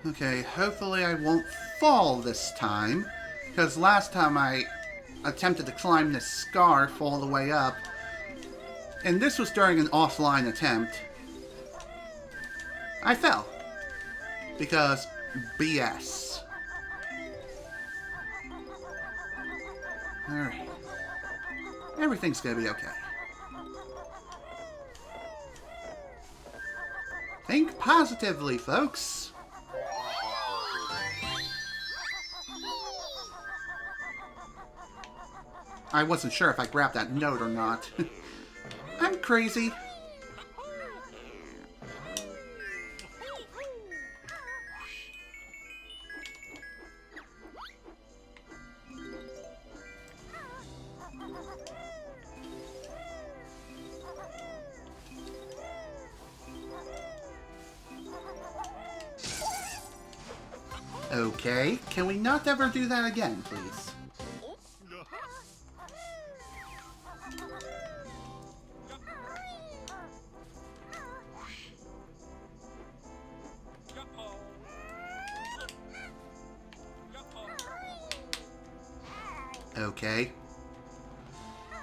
Okay, hopefully I won't fall this time, because last time I attempted to climb this scarf all the way up, and this was during an offline attempt, I fell. Because BS. Alright. Everything's gonna be okay. Think positively, folks. I wasn't sure if I grabbed that note or not. I'm crazy. Okay, can we not ever do that again, please? Okay.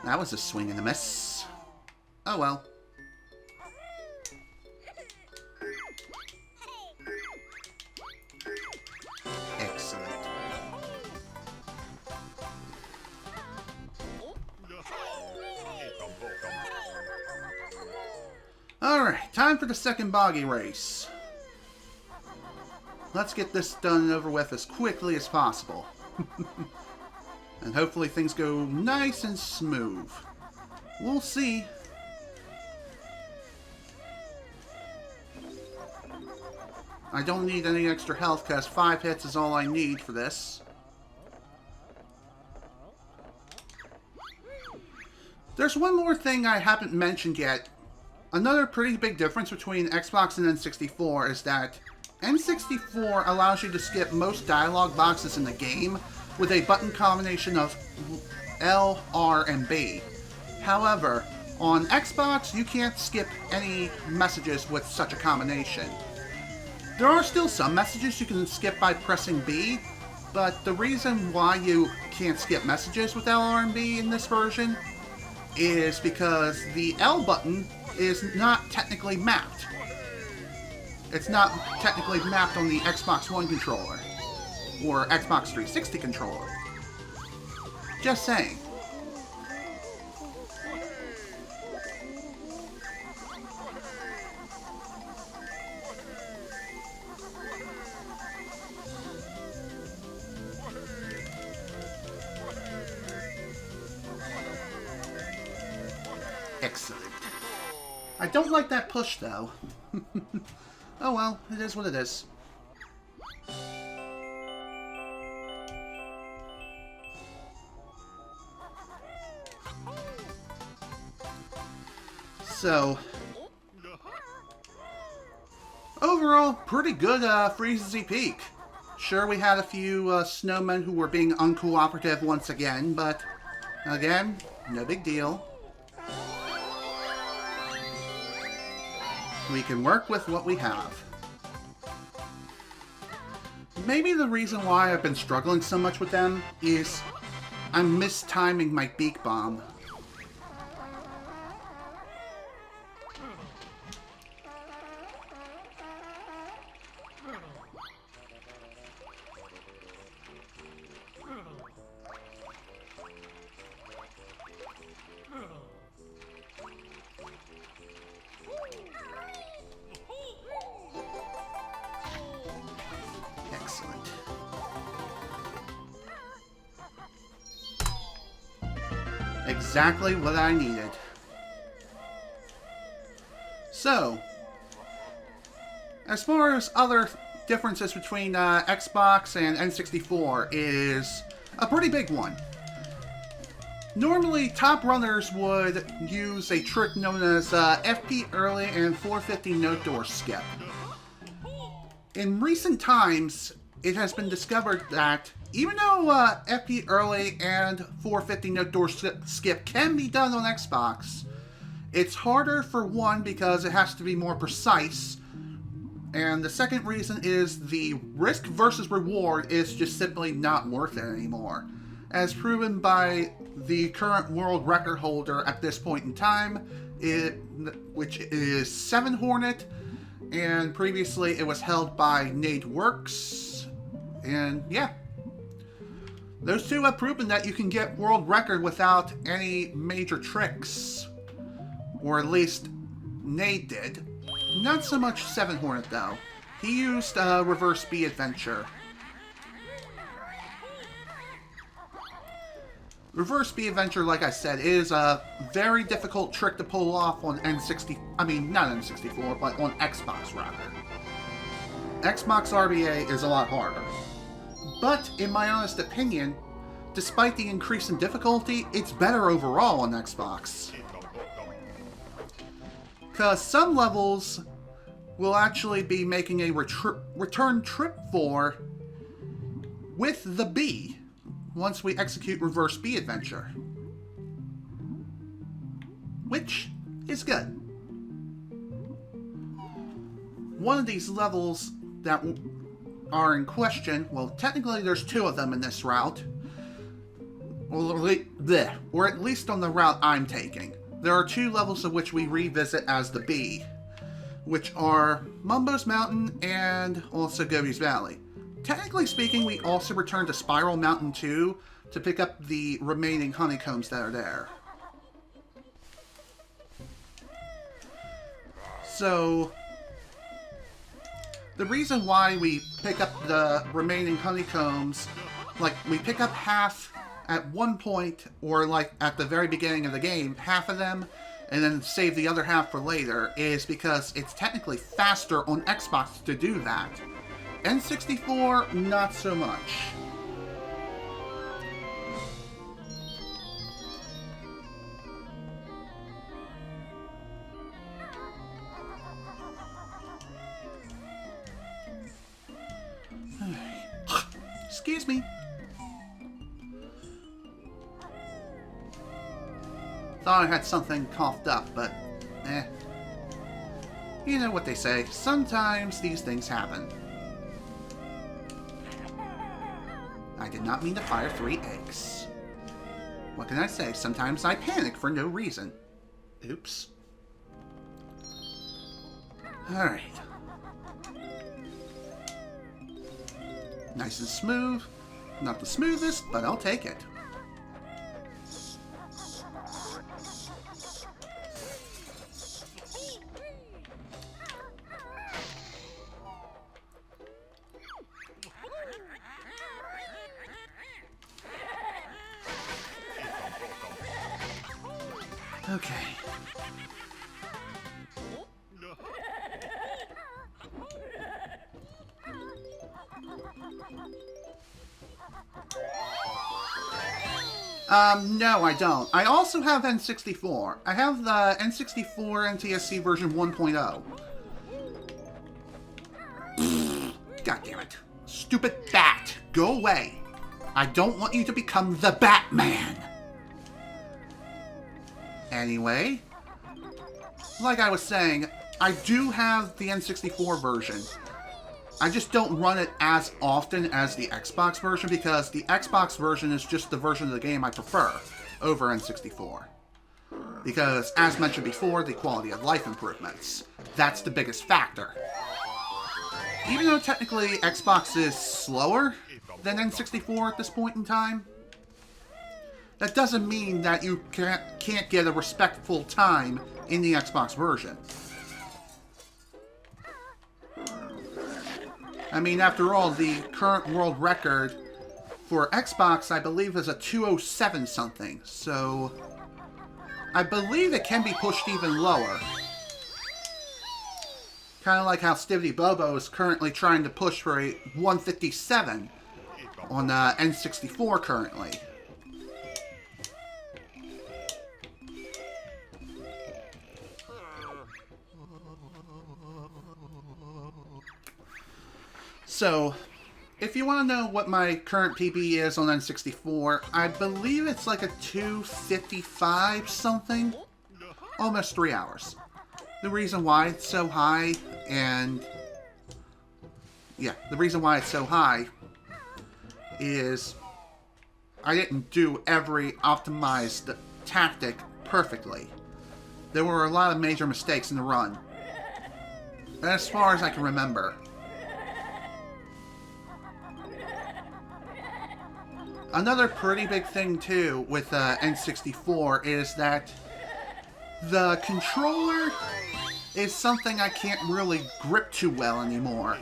That was a swing and a miss. Oh well. Excellent. Alright, time for the second boggy race. Let's get this done and over with as quickly as possible. And hopefully things go nice and smooth. We'll see. I don't need any extra health because 5 hits is all I need for this. There's one more thing I haven't mentioned yet. Another pretty big difference between Xbox and N64 is that N64 allows you to skip most dialogue boxes in the game with a button combination of L, R, and B. However, on Xbox, you can't skip any messages with such a combination. There are still some messages you can skip by pressing B, But the reason why you can't skip messages with LRB in this version is because the L button is not technically mapped. It's not technically mapped on the Xbox One controller or Xbox 360 controller. Just saying. Excellent. I don't like that push, though. Oh well, it is what it is. So, overall, pretty good Freezy Peak. Sure, we had a few snowmen who were being uncooperative once again, but again, no big deal. We can work with what we have. Maybe the reason why I've been struggling so much with them is I'm mistiming my beak bomb. Excellent. Exactly what I needed. So, as far as other differences between Xbox and N64 is a pretty big one. Normally, top runners would use a trick known as FP early and 450 note door skip. In recent times, it has been discovered that even though FP early and 450 note door skip can be done on Xbox, it's harder for one because it has to be more precise, and the second reason is the risk versus reward is just simply not worth it anymore, as proven by the current world record holder at this point in time, which is 7 Hornet, and previously it was held by Nate Works, and yeah. Those two have proven that you can get world record without any major tricks. Or at least Nate did. Not so much 7 Hornet though. He used reverse B adventure. Reverse B adventure, like I said, is a very difficult trick to pull off on N60. I mean, not N64, but on Xbox rather. Xbox RBA is a lot harder. But, in my honest opinion, despite the increase in difficulty, it's better overall on Xbox. Because some levels will actually be making a return trip for with the B once we execute reverse B adventure. Which is good. One of these levels that are in question, well, technically there's 2 of them in this route, or at least on the route I'm taking. There are 2 levels of which we revisit as the B, which are Mumbos Mountain and also Gobi's Valley. Technically speaking, we also return to Spiral Mountain 2 to pick up the remaining honeycombs that are there. So, the reason why we pick up the remaining honeycombs, like we pick up half at one point, or like at the very beginning of the game, half of them, and then save the other half for later, is because it's technically faster on Xbox to do that. N64, not so much. Excuse me. Thought I had something coughed up, but eh. You know what they say, sometimes these things happen. did not mean to fire 3 eggs. What can I say? Sometimes I panic for no reason. Oops. Alright. Nice and smooth. Not the smoothest, but I'll take it. Okay. No, I don't. I also have N64. I have the N64 NTSC version 1.0. God damn it. Stupid bat. Go away. I don't want you to become the Batman. Anyway, like I was saying, I do have the N64 version. I just don't run it as often as the Xbox version because the Xbox version is just the version of the game I prefer over N64. Because, as mentioned before, the quality of life improvements. That's the biggest factor. Even though technically Xbox is slower than N64 at this point in time, that doesn't mean that you can't get a respectful time in the Xbox version. I mean, after all, the current world record for Xbox, I believe, is a 207 something. So, I believe it can be pushed even lower. Kind of like how Snivy Bobo is currently trying to push for a 157 on N64 currently. So, if you want to know what my current PB is on N64, I believe it's like a 255 something. Almost 3 hours. The reason why it's so high, and yeah, the reason why it's so high is I didn't do every optimized tactic perfectly. There were a lot of major mistakes in the run. As far as I can remember. Another pretty big thing, too, with N64 is that the controller is something I can't really grip too well anymore.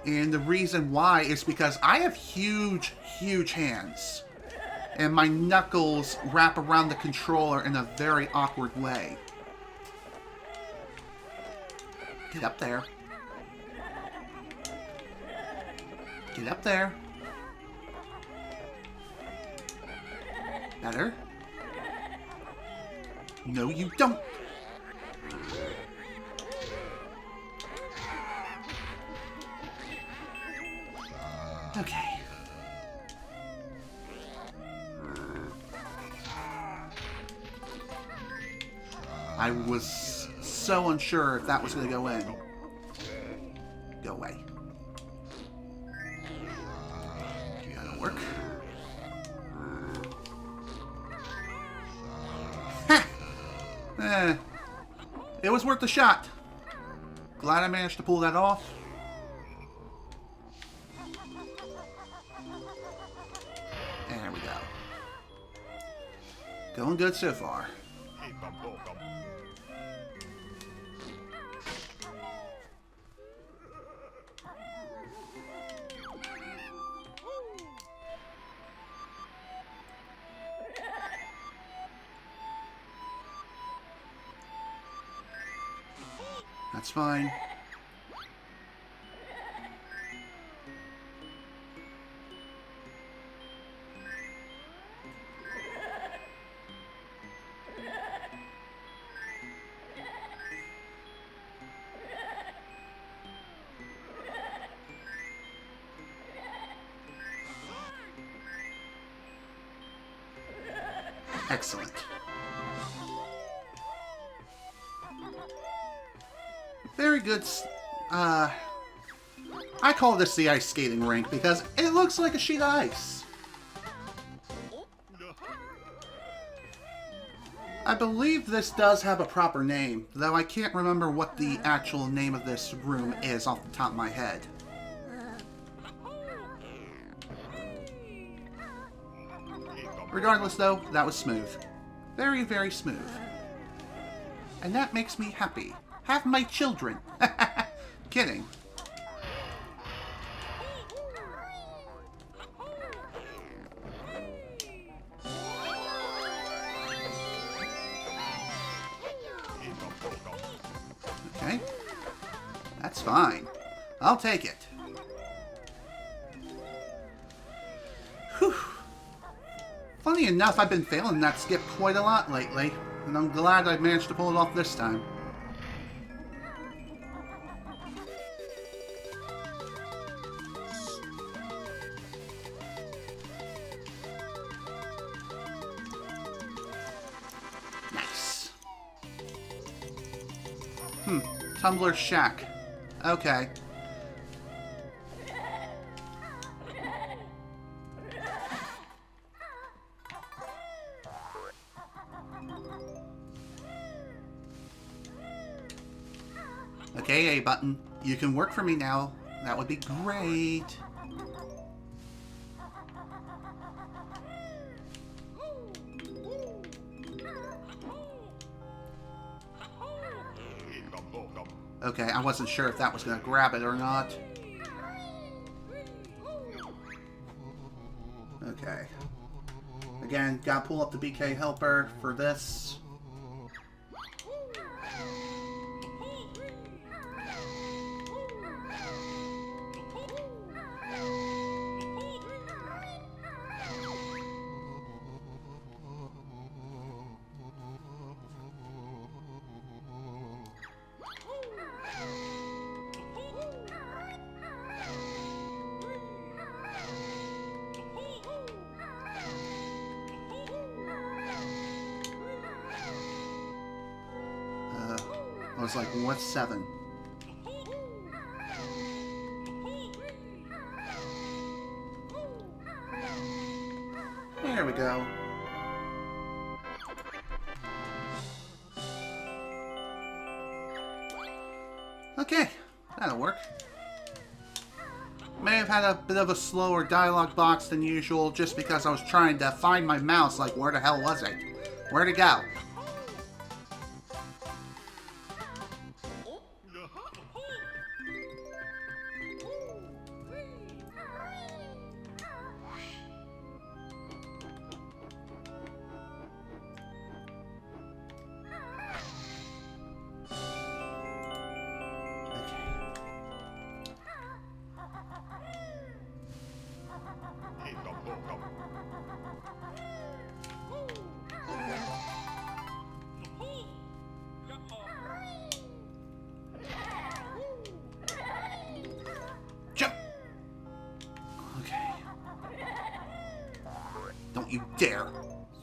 And the reason why is because I have huge, huge hands. And my knuckles wrap around the controller in a very awkward way. Get up there. Get up there. Better. No, you don't. Okay. I was so unsure if that was going to go in. Go away. That'll work. It was worth the shot. Glad I managed to pull that off. There we go. Going good so far. That's fine. Excellent. Very good I call this the Ice-Skating Rink because it looks like a sheet of ice. I believe this does have a proper name, though I can't remember what the actual name of this room is off the top of my head. Regardless, though, that was smooth. Very, very smooth. And that makes me happy. Have my children. Kidding. Okay. That's fine. I'll take it. Whew. Funny enough, I've been failing that skip quite a lot lately, and I'm glad I managed to pull it off this time. Nice. Tumbler Shack. Okay. Okay, A button. You can work for me now. That would be great. Okay, I wasn't sure if that was going to grab it or not. Okay. Again, gotta pull up the BK helper for this. I was like, what's 7? There we go. Okay, that'll work. May have had a bit of a slower dialogue box than usual just because I was trying to find my mouse, like where the hell was it? Where'd it go? Jump! Okay. Don't you dare.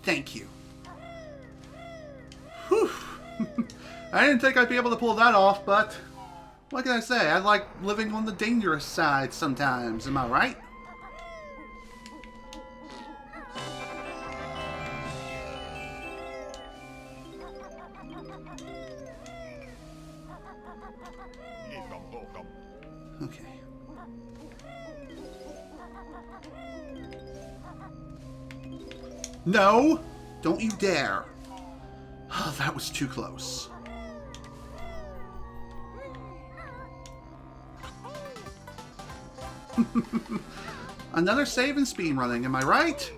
Thank you. Whew. I didn't think I'd be able to pull that off, but what can I say? I like living on the dangerous side sometimes, am I right? Okay. No! Don't you dare! Oh, that was too close. Another save and speedrunning, am I right?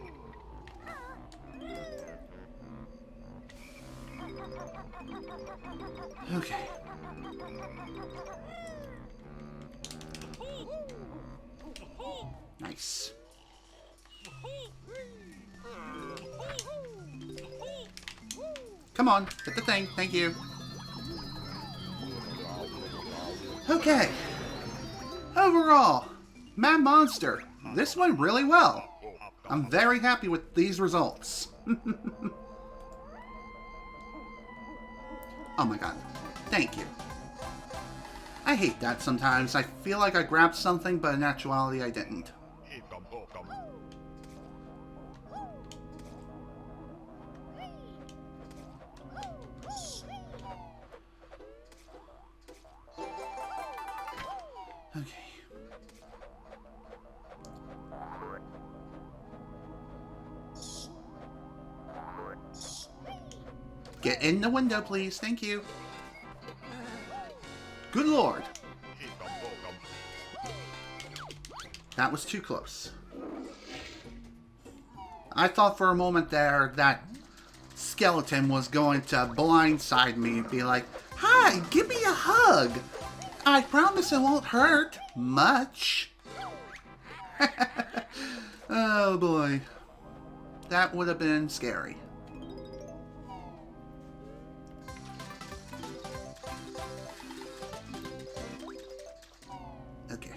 Okay. Nice. Come on, hit the thing. Thank you. Okay. Overall, Mad Monster, this went really well. I'm very happy with these results. Oh my god. Thank you. I hate that sometimes. I feel like I grabbed something, but in actuality I didn't. Okay. Get in the window, please. Thank you. Good lord. That was too close. I thought for a moment there that skeleton was going to blindside me and be like, "Hi, give me a hug. I promise it won't hurt much." Oh boy. That would have been scary. Okay.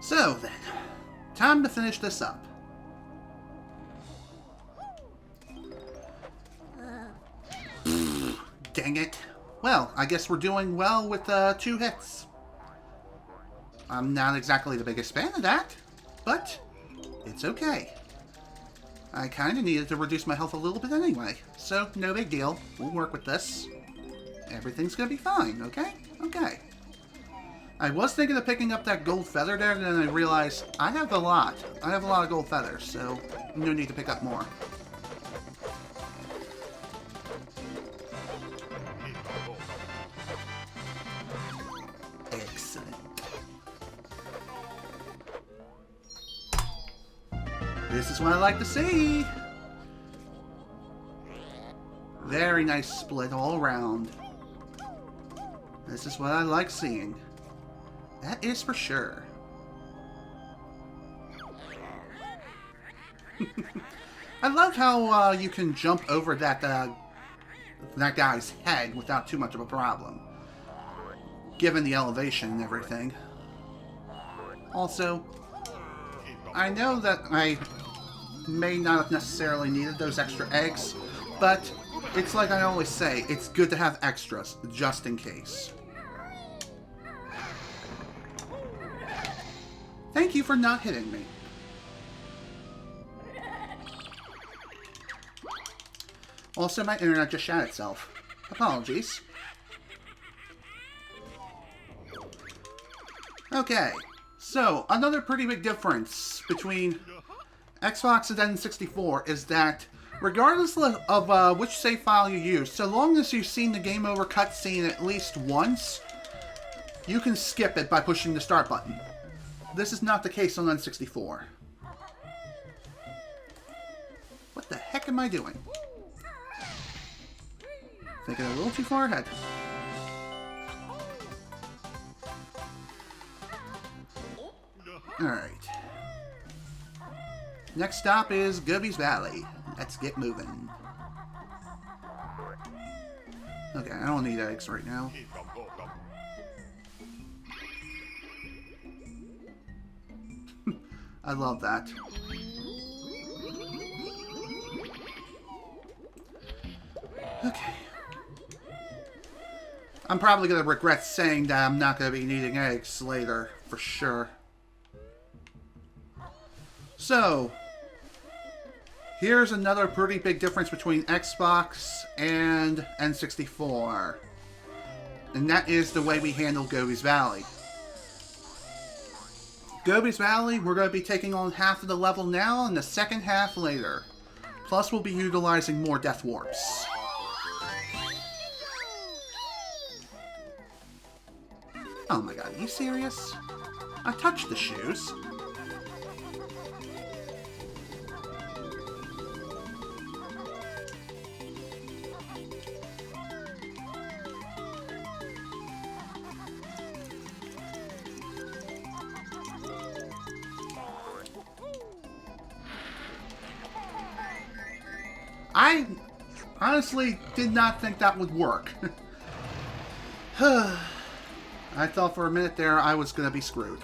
So then, time to finish this up. Dang it. Well, I guess we're doing well with 2 hits. I'm not exactly the biggest fan of that, but it's okay. I kind of needed to reduce my health a little bit anyway, so no big deal. We'll work with this. Everything's gonna be fine, okay? Okay. I was thinking of picking up that gold feather there, and then I realized I have a lot. I have a lot of gold feathers, so no need to pick up more. Excellent. This is what I like to see. Very nice split all around. This is what I like seeing. That is for sure. I love how you can jump over that that guy's head without too much of a problem, given the elevation and everything. Also, I know that I may not have necessarily needed those extra eggs, but it's like I always say, it's good to have extras, just in case. Thank you for not hitting me. Also, my internet just shot itself. Apologies. Okay, so another pretty big difference between Xbox and N64 is that regardless of which save file you use, so long as you've seen the game over cutscene at least once, you can skip it by pushing the start button. This is not the case on N64. What the heck am I doing? Thinking a little too far ahead. Alright. Next stop is Gummy's Valley. Let's get moving. Okay, I don't need eggs right now. I love that. Okay. I'm probably going to regret saying that I'm not going to be needing eggs later, for sure. So, here's another pretty big difference between Xbox and N64. And that is the way we handle Gummy's Valley. Gummy's Valley, we're going to be taking on half of the level now and the second half later. Plus, we'll be utilizing more death warps. Oh my god, are you serious? I touched the shoes. I honestly did not think that would work. I thought for a minute there I was going to be screwed.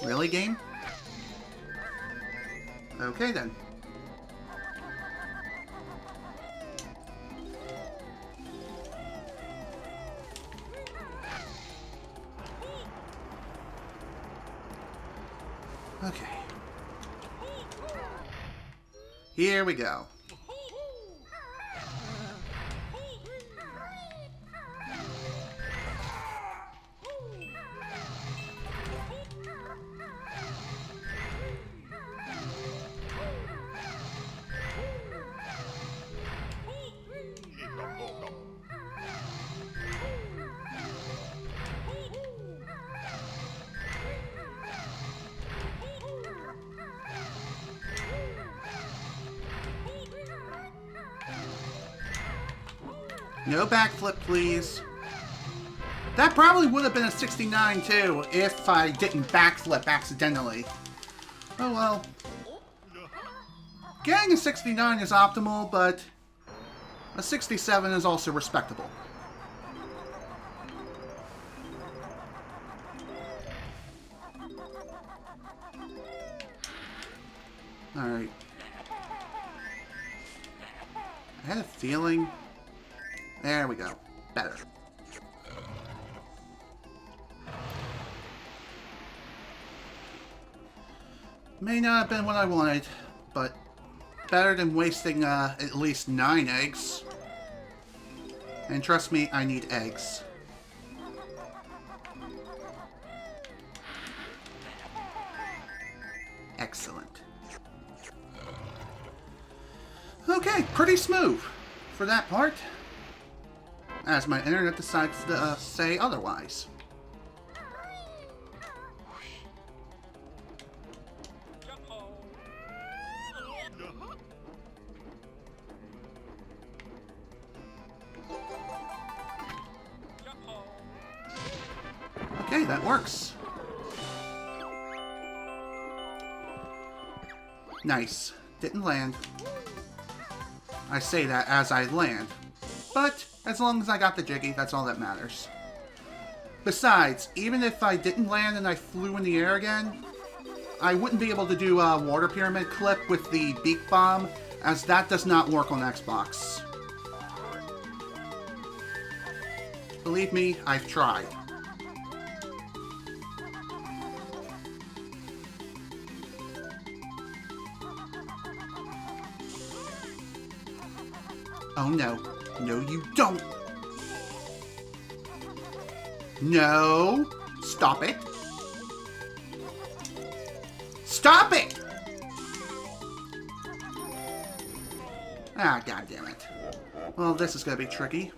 Really, game? Okay, then. Okay. Here we go. No backflip, please. That probably would have been a 69 too, if I didn't backflip accidentally. Oh well. Getting a 69 is optimal, but a 67 is also respectable. Alright. I had a feeling... There we go. Better. May not have been what I wanted, but better than wasting at least 9 eggs. And trust me, I need eggs. Excellent. Okay, pretty smooth for that part. As my internet decides to say otherwise. Okay, that works. Nice. Didn't land. I say that as I land. But as long as I got the jiggy, that's all that matters. Besides, even if I didn't land and I flew in the air again, I wouldn't be able to do a water pyramid clip with the beak bomb, as that does not work on Xbox. Believe me, I've tried. Oh no. No, you don't. No. Stop it. Stop it! Ah, god damn it. Well, this is gonna be tricky.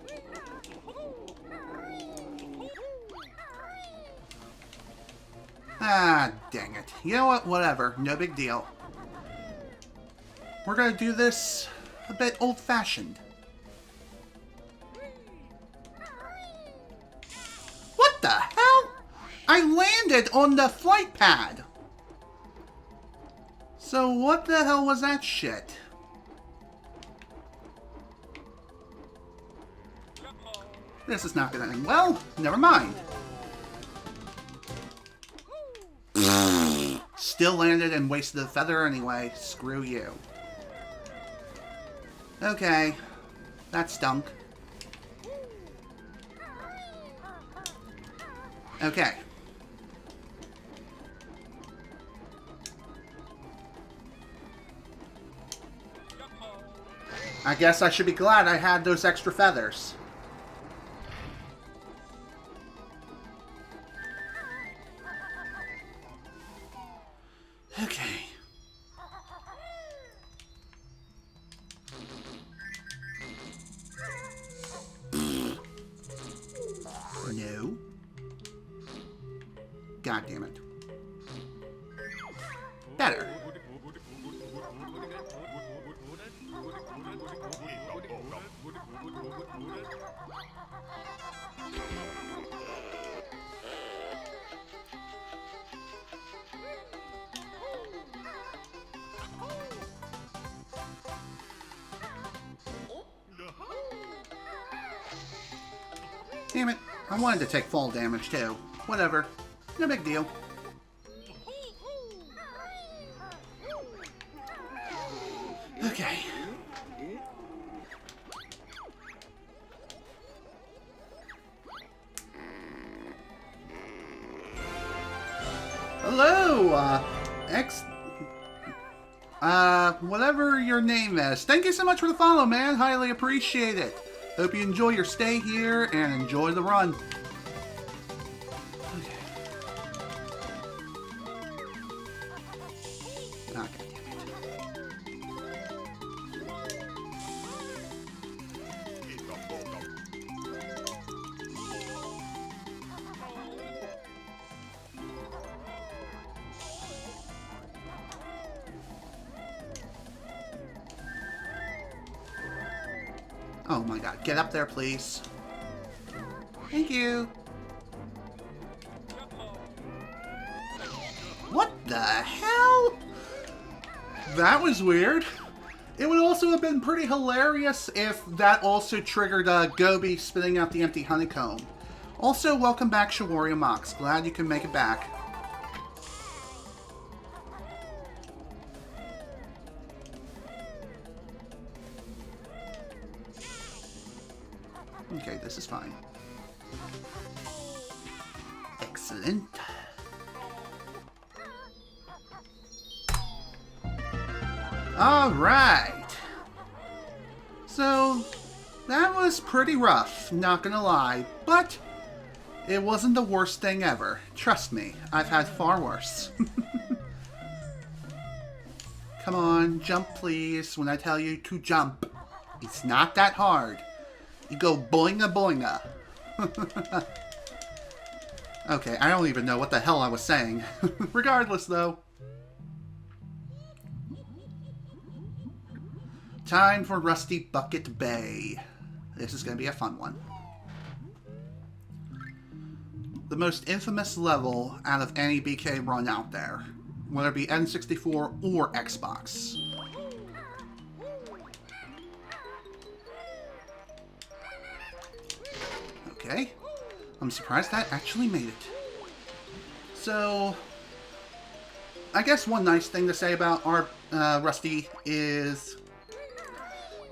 Ah, dang it. You know what? Whatever. No big deal. We're gonna do this a bit old-fashioned. What the hell? I landed on the flight pad. So what the hell was that shit? This is not gonna end well. Never mind. Still landed and wasted a feather anyway. Screw you. Okay. That stunk. Okay. I guess I should be glad I had those extra feathers. Okay. No. God damn it. Better. Damn it. I wanted to take fall damage too. Whatever. No big deal. Okay. Hello, whatever your name is. Thank you so much for the follow, man. Highly appreciate it. Hope you enjoy your stay here and enjoy the run. Okay. Okay. Oh my god, get up there, please. Thank you. What the hell? That was weird. It would also have been pretty hilarious if that also triggered Gobi spitting out the empty honeycomb. Also, welcome back, Shawaria Mox. Glad you can make it back. Okay, this is fine. Excellent. Alright. So, that was pretty rough, not gonna lie, but it wasn't the worst thing ever. Trust me, I've had far worse. Come on, jump please when I tell you to jump. It's not that hard. You go boinga boinga. Okay, I don't even know what the hell I was saying. Regardless, though. Time for Rusty Bucket Bay. This is going to be a fun one. The most infamous level out of any BK run out there. Whether it be N64 or Xbox. Okay. I'm surprised that actually made it. So, I guess one nice thing to say about our Rusty is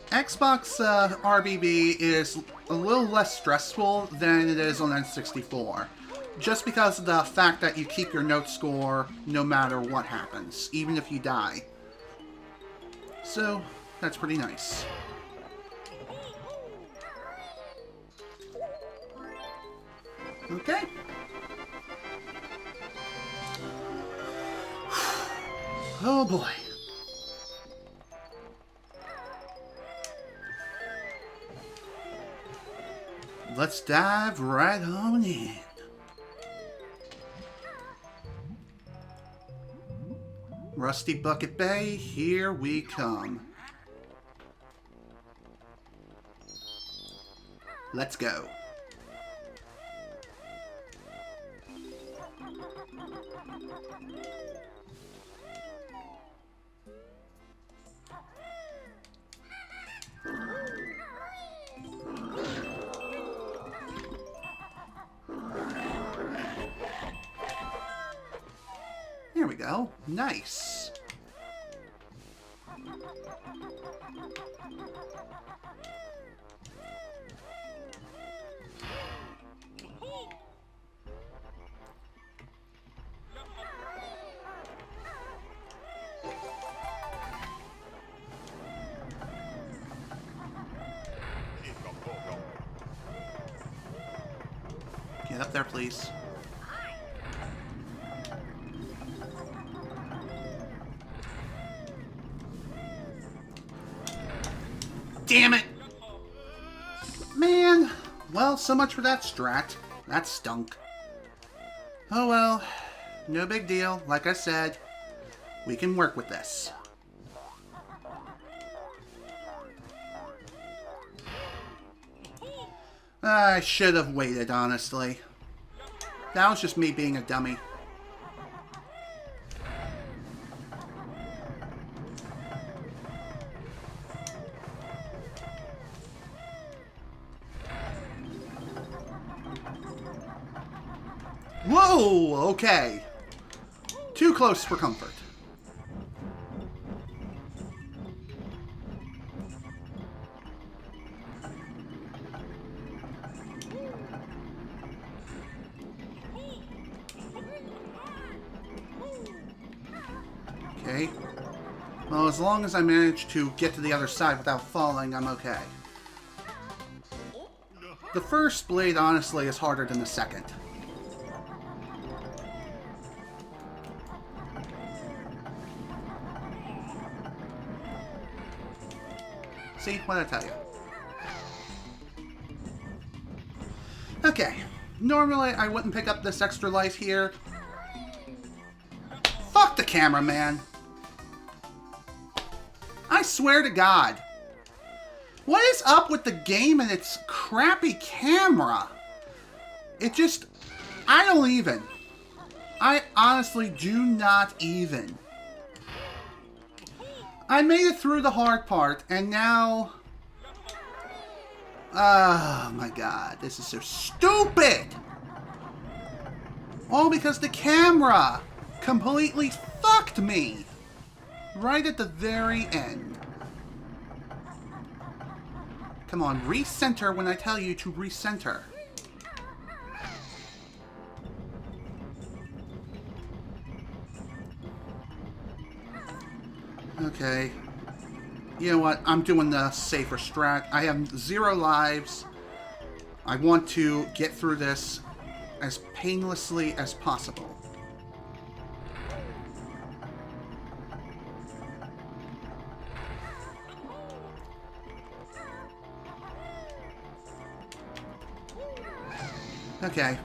Xbox RBB is a little less stressful than it is on N64. Just because of the fact that you keep your note score no matter what happens, even if you die. So, that's pretty nice. Okay. Oh boy. Let's dive right on in. Rusty Bucket Bay, here we come. Let's go. There we go. Nice. Get up there, please. Damn it! Man! Well, so much for that strat. That stunk. Oh well. No big deal. Like I said, we can work with this. I should have waited, honestly. That was just me being a dummy. Whoa! Okay. Too close for comfort. Okay. Well, as long as I manage to get to the other side without falling, I'm okay. The first blade, honestly, is harder than the second. See? What'd I tell you? Okay. Normally, I wouldn't pick up this extra life here. Fuck the camera, man. I swear to God. What is up with the game and its crappy camera? It just... I don't even. I honestly do not even. I made it through the hard part, and now... Oh my God, this is so stupid! All because the camera completely fucked me. Right at the very end. Come on, recenter when I tell you to recenter. Okay. You know what? I'm doing the safer strat. I have 0 lives. I want to get through this as painlessly as possible. Okay.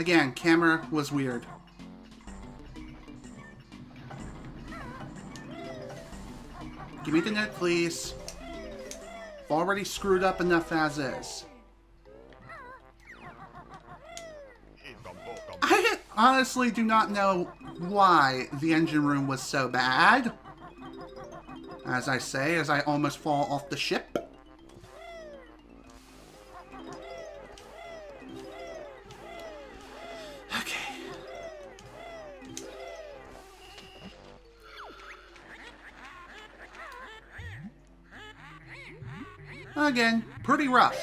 Again, camera was weird. Give me the net, please. Already screwed up enough as is. I honestly do not know why the engine room was so bad. As I say, as I almost fall off the ship. Okay. Again, pretty rough.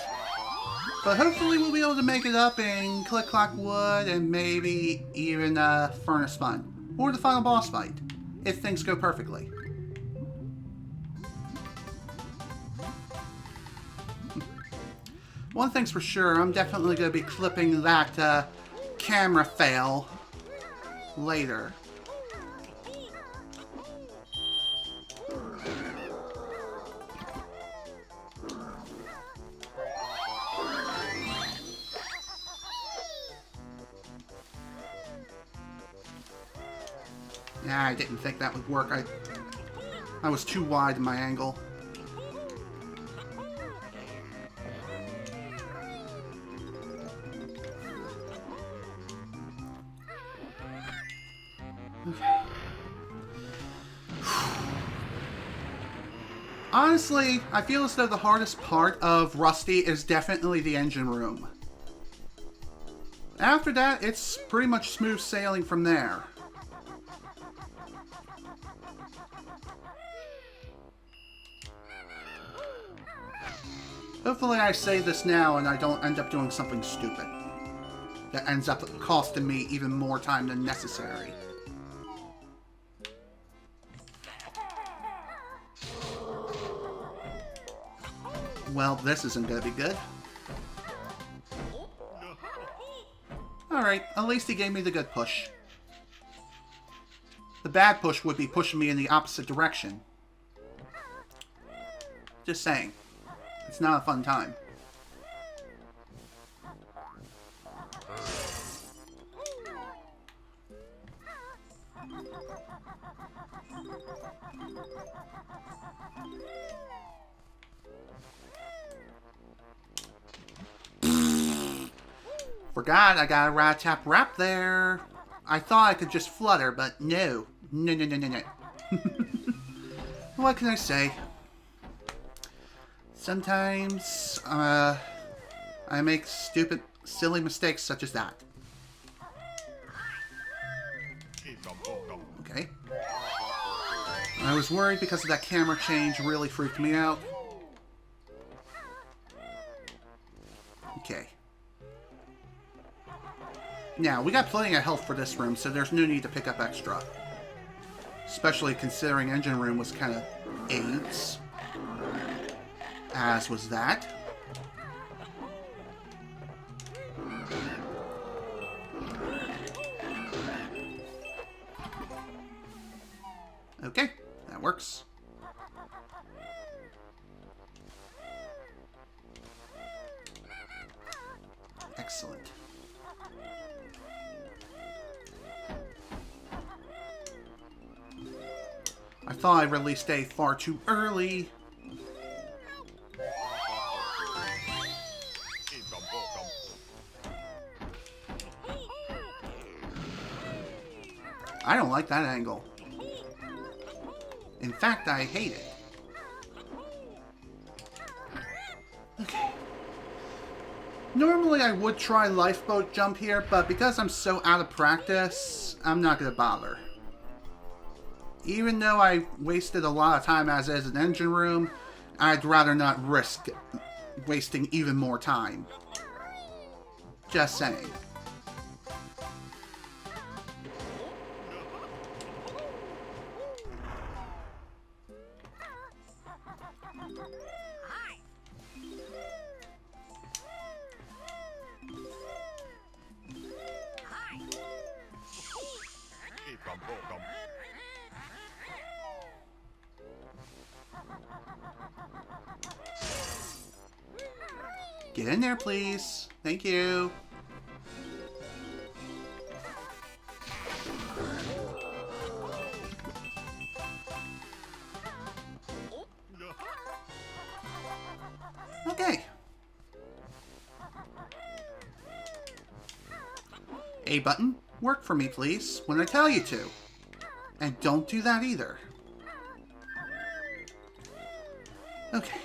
But hopefully we'll be able to make it up in Click Clock Wood and maybe even Furnace Fun. Or the final boss fight, if things go perfectly. One thing's for sure, I'm definitely going to be clipping that camera fail later. Nah, I didn't think that would work. I was too wide in my angle. Okay. Honestly, I feel as though the hardest part of Rusty is definitely the engine room. After that, it's pretty much smooth sailing from there. Hopefully I say this now and I don't end up doing something stupid that ends up costing me even more time than necessary. Well, this isn't going to be good. Alright, at least he gave me the good push. The bad push would be pushing me in the opposite direction. Just saying. It's not a fun time. Forgot I got a rat-tap wrap there. I thought I could just flutter, but no. No, no, no, no, no. What can I say? Sometimes, I make stupid, silly mistakes such as that. Okay. I was worried because of that camera change really freaked me out. Okay. Now, we got plenty of health for this room, so there's no need to pick up extra. Especially considering engine room was kind of AIDS. As was that. Okay, that works. Excellent. I thought I released a far too early. I don't like that angle. In fact, I hate it. Okay. Normally I would try lifeboat jump here, but because I'm so out of practice, I'm not going to bother. Even though I wasted a lot of time as is an engine room, I'd rather not risk wasting even more time. Just saying. Get in there, please. Thank you. Okay. A button, work for me, please, when I tell you to. And don't do that either. Okay.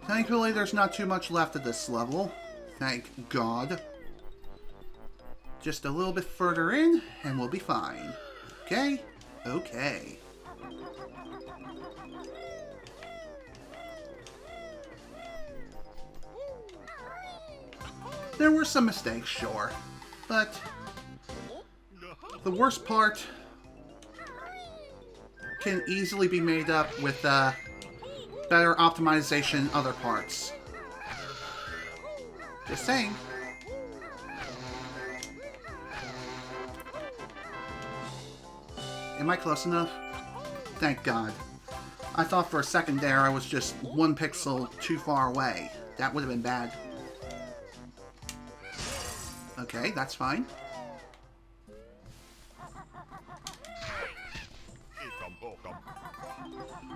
Thankfully, there's not too much left of this level. Thank God. Just a little bit further in, and we'll be fine. Okay? Okay. There were some mistakes, sure. But the worst part can easily be made up with better optimization in other parts. Just saying. Am I close enough? Thank God. I thought for a second there I was just 1 pixel too far away. That would have been bad. Okay, that's fine.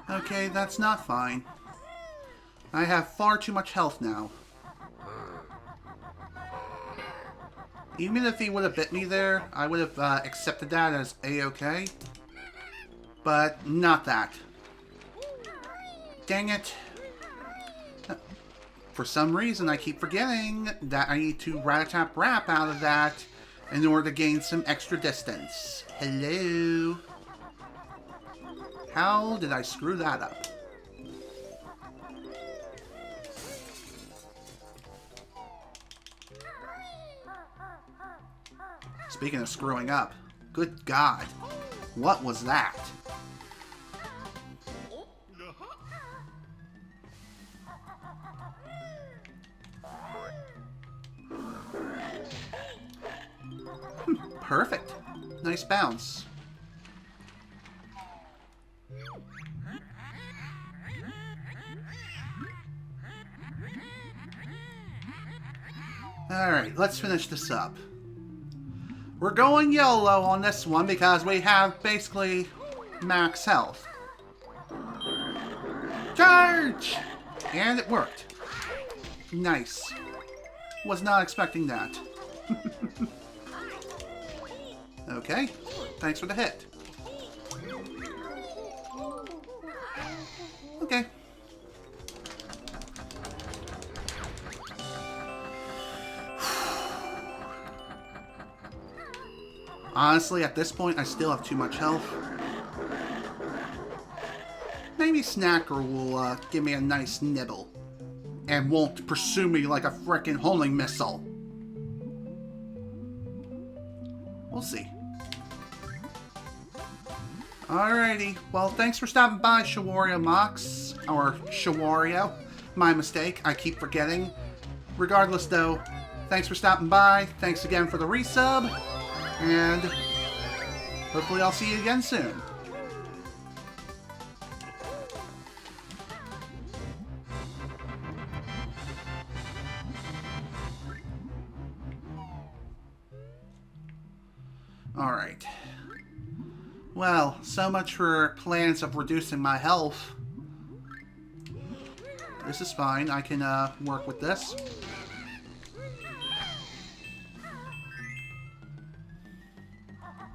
Okay, that's not fine. I have far too much health now. Even if he would have bit me there, I would have accepted that as A-okay. But not that. Dang it. For some reason, I keep forgetting that I need to rat-a-tap-rap out of that in order to gain some extra distance. Hello? How did I screw that up? Speaking of screwing up, good God, what was that? Perfect. Nice bounce. Alright, let's finish this up. We're going YOLO on this one because we have basically max health. Charge! And it worked. Nice. Was not expecting that. Okay, thanks for the hit. Okay. Honestly, at this point, I still have too much health. Maybe Snacker will give me a nice nibble. and won't pursue me like a frickin' homing missile. We'll see. Alrighty, well, thanks for stopping by, Shawario Mox. Or Shawario. My mistake, I keep forgetting. Regardless, though, thanks for stopping by. Thanks again for the resub. And hopefully I'll see you again soon. Alright. Well, so much for plans of reducing my health. This is fine. I can work with this.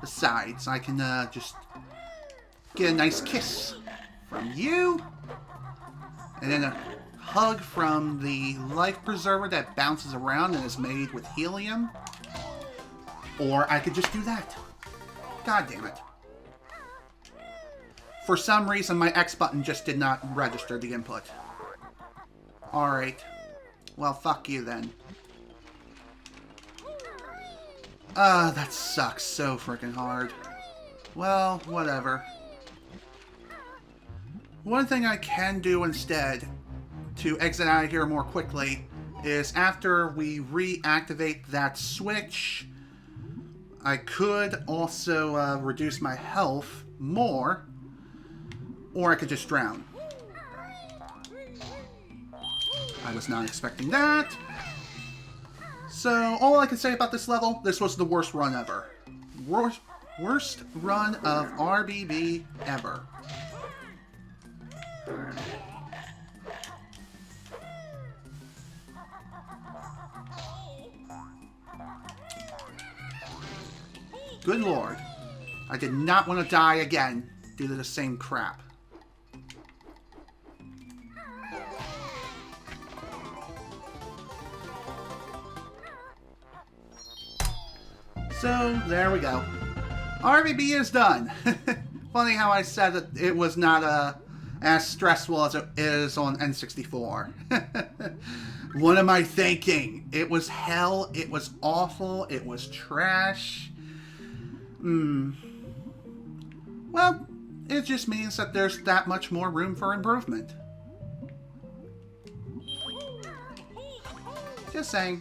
Besides, I can just get a nice kiss from you. And then a hug from the life preserver that bounces around and is made with helium. Or I could just do that. God damn it. For some reason, my X button just did not register the input. Alright. Well, fuck you then. That sucks so freaking hard. Well, whatever. One thing I can do instead to exit out of here more quickly is after we reactivate that switch, I could also reduce my health more, or I could just drown. I was not expecting that. So, all I can say about this level, this was the worst run ever. Worst run of RBB ever. Good lord. I did not want to die again due to the same crap. So, there we go. RBB is done. Funny how I said that it was not as stressful as it is on N64. What am I thinking? It was hell, it was awful, it was trash. Well, it just means that there's that much more room for improvement. Just saying.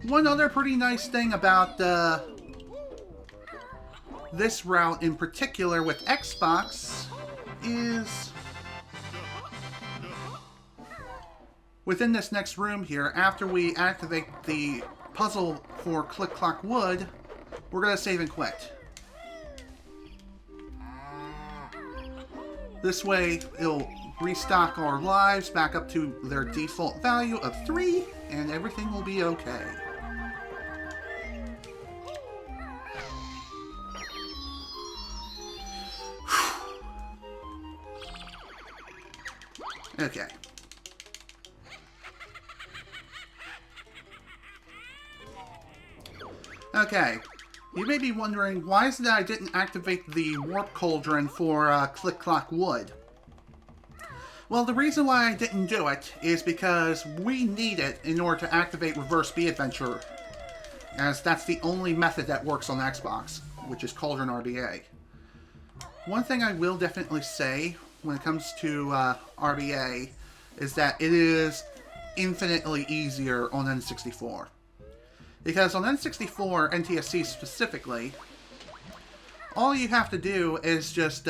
One other pretty nice thing about this route in particular with Xbox is within this next room here, after we activate the puzzle for Click Clock Wood, we're going to save and quit. This way, it'll restock our lives back up to their default value of 3, and everything will be okay. Okay. Okay. You may be wondering, why is it that I didn't activate the Warp Cauldron for Click Clock Wood? Well, the reason why I didn't do it is because we need it in order to activate Reverse B Adventure, as that's the only method that works on Xbox, which is Cauldron RBA. One thing I will definitely say when it comes to RBA is that it is infinitely easier on N64. Because on N64, NTSC specifically, all you have to do is just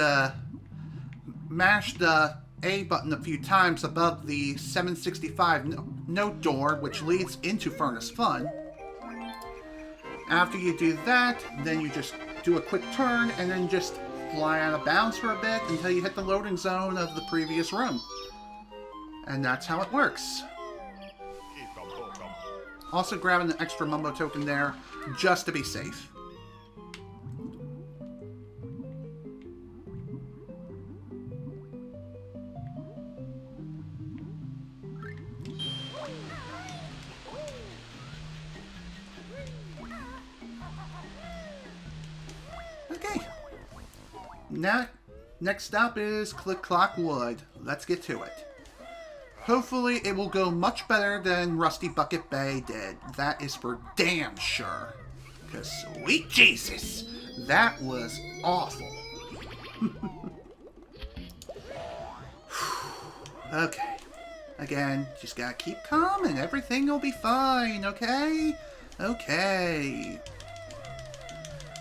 mash the A button a few times above the 765 note door, which leads into Furnace Fun. After you do that, then you just do a quick turn and then just fly out of bounds for a bit until you hit the loading zone of the previous room. And that's how it works. Also grabbing an extra Mumbo token there, just to be safe. Okay. Now, Next up is Click Clock Wood. Let's get to it. Hopefully it will go much better than Rusty Bucket Bay did. That is for damn sure. Because sweet Jesus, that was awful. Okay. Again, just gotta keep calm and everything will be fine, okay? Okay.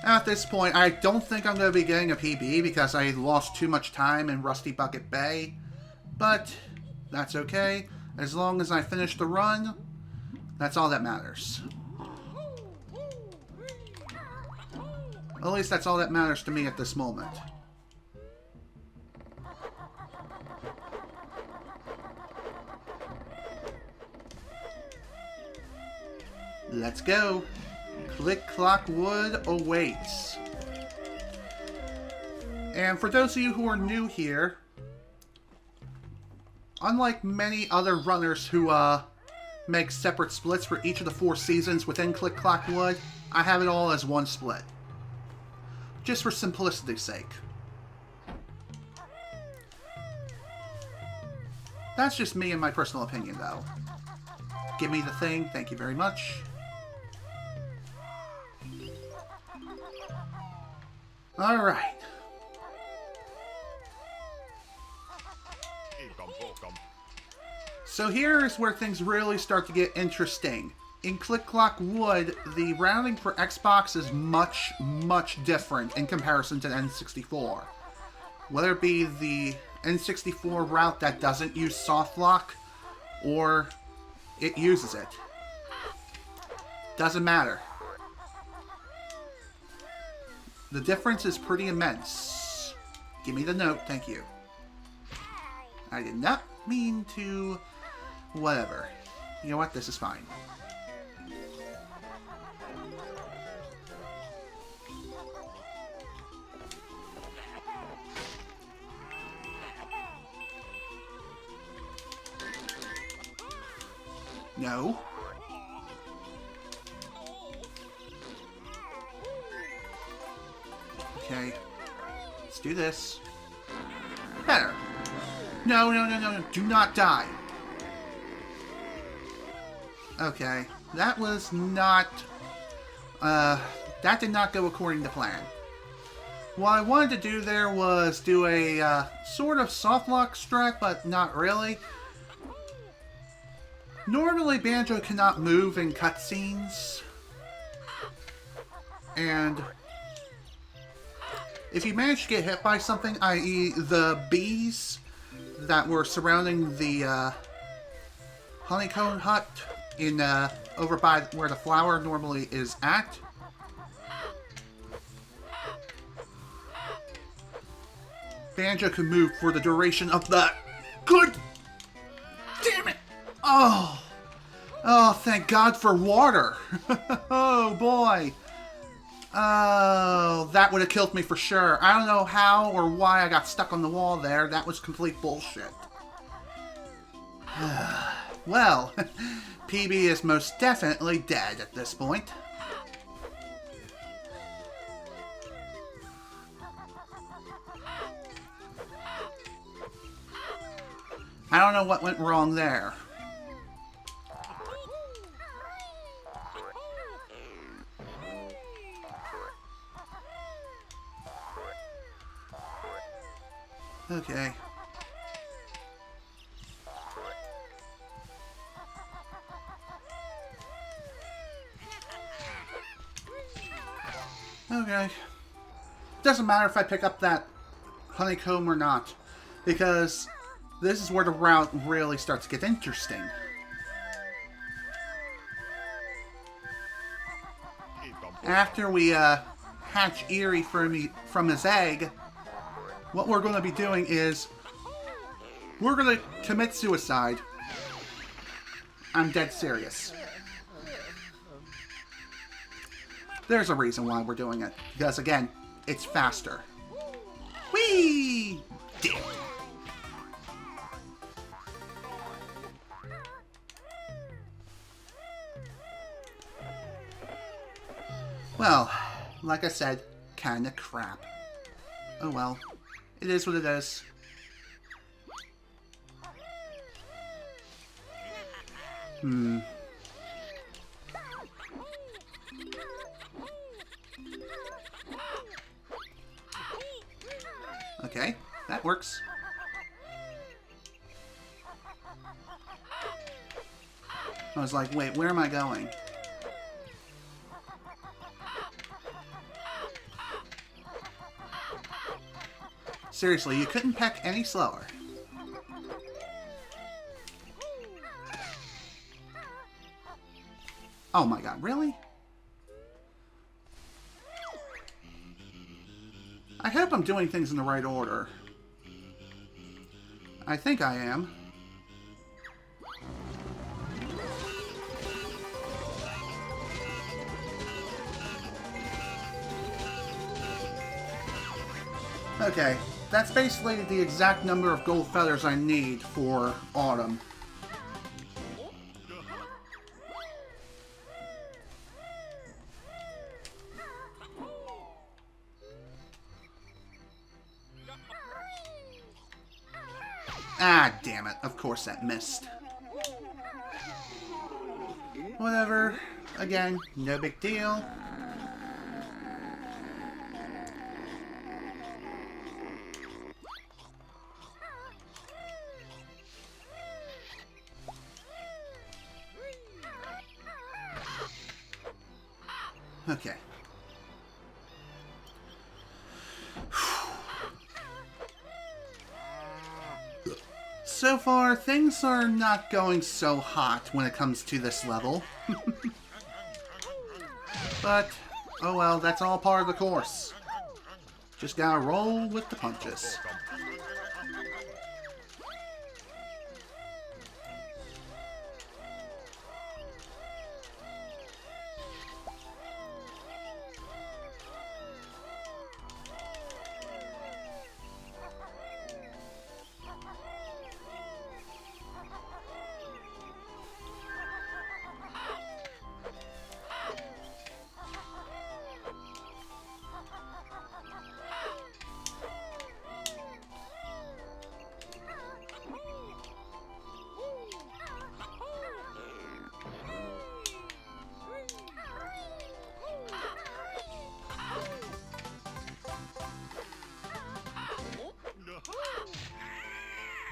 At this point, I don't think I'm going to be getting a PB because I lost too much time in Rusty Bucket Bay. But that's okay. As long as I finish the run, that's all that matters. At least that's all that matters to me at this moment. Let's go. Click Clock Wood awaits. And for those of you who are new here, unlike many other runners who make separate splits for each of the 4 seasons within Click Clock Wood, I have it all as one split. Just for simplicity's sake. That's just me and my personal opinion, though. Give me the thing, thank you very much. Alright. So here is where things really start to get interesting. In Click Clock Wood, the routing for Xbox is much, much different in comparison to the N64. Whether it be the N64 route that doesn't use soft lock, or it uses it. Doesn't matter. The difference is pretty immense. Give me the note, thank you. I did not mean to... Whatever. You know what? This is fine. No. Okay. Let's do this. Better. No, no, no, no, no. Do not die. Okay. That was not... that did not go according to plan. What I wanted to do there was do a sort of soft lock strat, but not really. Normally, Banjo cannot move in cutscenes. And if you manage to get hit by something, i.e. the bees that were surrounding the honeycomb hut in over by where the flower normally is at, Banjo can move for the duration of that. Good! Damn it! Oh! Oh, thank God for water! Oh, boy! Oh, that would have killed me for sure. I don't know how or why I got stuck on the wall there. That was complete bullshit. Well, PB is most definitely dead at this point. I don't know what went wrong there. Okay. Okay. Doesn't matter if I pick up that honeycomb or not, because this is where the route really starts to get interesting. After we hatch Eerie from his egg, what we're going to be doing is we're going to commit suicide. I'm dead serious. There's a reason why we're doing it. Because, again, it's faster. Whee! Damn. Well, like I said, kinda crap. Oh well. It is what it is. Okay, that works. I was like, wait, where am I going? Seriously, you couldn't peck any slower. Oh my god, really? I hope I'm doing things in the right order. I think I am. Okay, that's basically the exact number of gold feathers I need for autumn. Ah, damn it. Of course that missed. Whatever. Again, no big deal. Okay. So far, things are not going so hot when it comes to this level. But, oh well, that's all part of the course. Just gotta roll with the punches.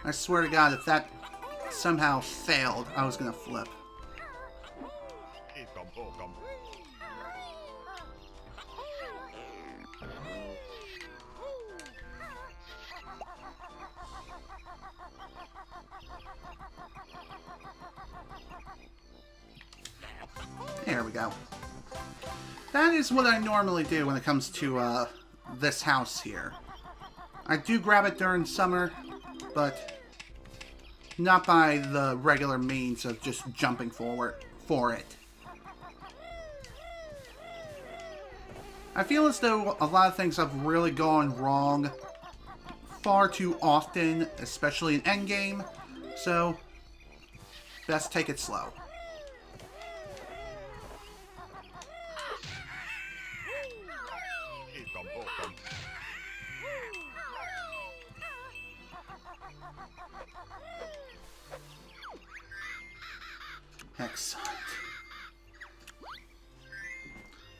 I swear to God, if that somehow failed, I was gonna flip. There we go. That is what I normally do when it comes to this house here. I do grab it during summer, but not by the regular means of just jumping forward for it. I feel as though a lot of things have really gone wrong far too often, especially in endgame, so best take it slow. Excellent.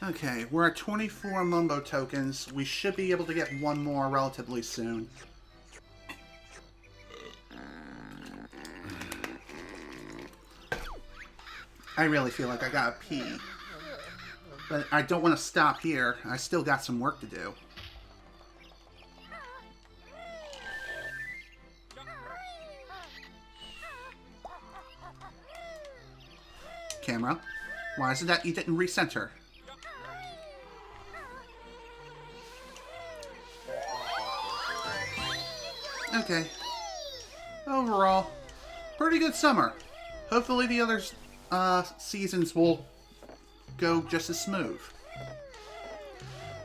Okay, we're at 24 Mumbo tokens. We should be able to get one more relatively soon. I really feel like I gotta pee. But I don't want to stop here. I still got some work to do. Camera, why is it that you didn't recenter? Okay. Overall, pretty good summer. Hopefully the other seasons will go just as smooth.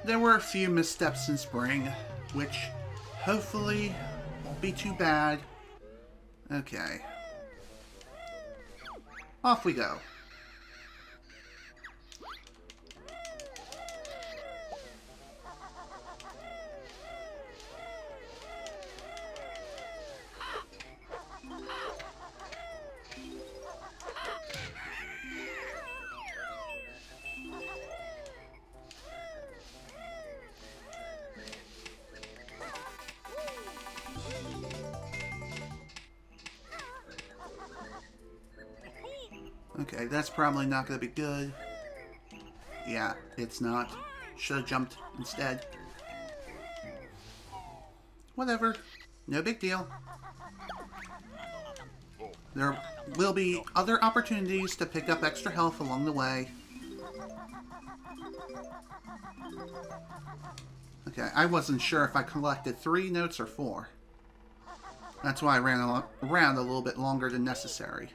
There were a few missteps in spring, which hopefully won't be too bad. Okay. Off we go. Okay, that's probably not going to be good. Yeah, it's not. Should have jumped instead. Whatever. No big deal. There will be other opportunities to pick up extra health along the way. Okay, I wasn't sure if I collected 3 notes or 4. That's why I ran around a little bit longer than necessary.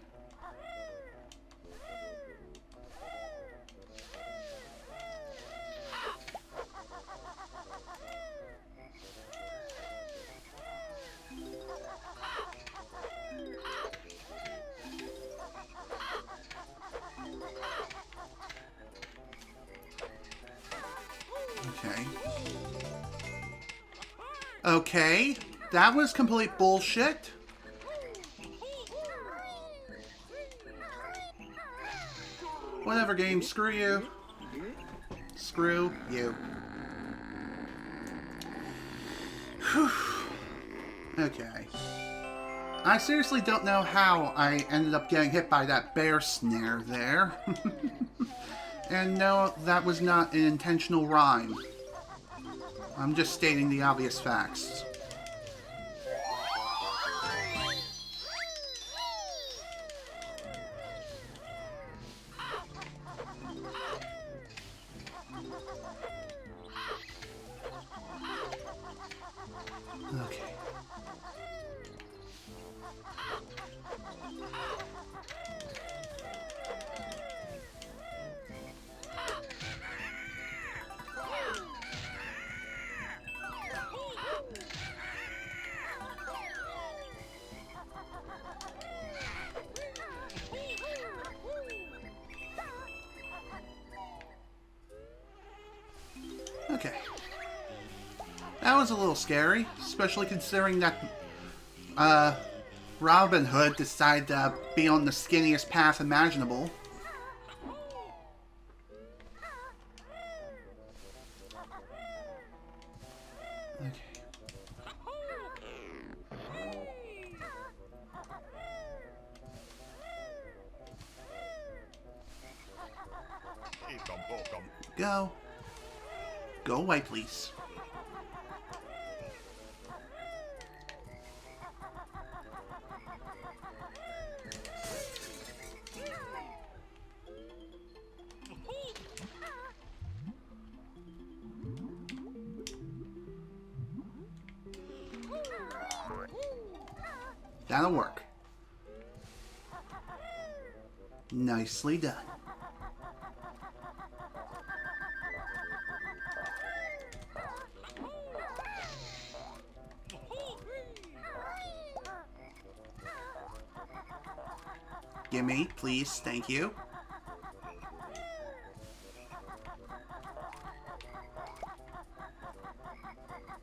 Okay. Okay, that was complete bullshit. Whatever, game, screw you. Screw you. Whew. Okay. I seriously don't know how I ended up getting hit by that bear snare there. And no, that was not an intentional rhyme. I'm just stating the obvious facts. Okay. Okay. That was a little scary, especially considering that Robin Hood decided to be on the skinniest path imaginable. Okay. Go. Go away, please. That'll work. Nicely done. Gimme, please, thank you.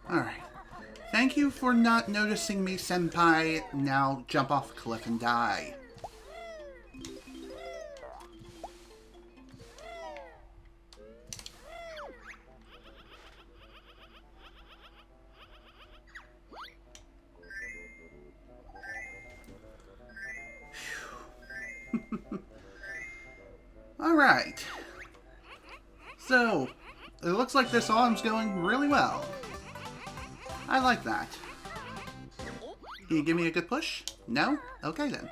Alright. Thank you for not noticing me, senpai. Now jump off a cliff and die. Alright. So, it looks like this autumn's going really well. I like that. Can you give me a good push? No? Okay then.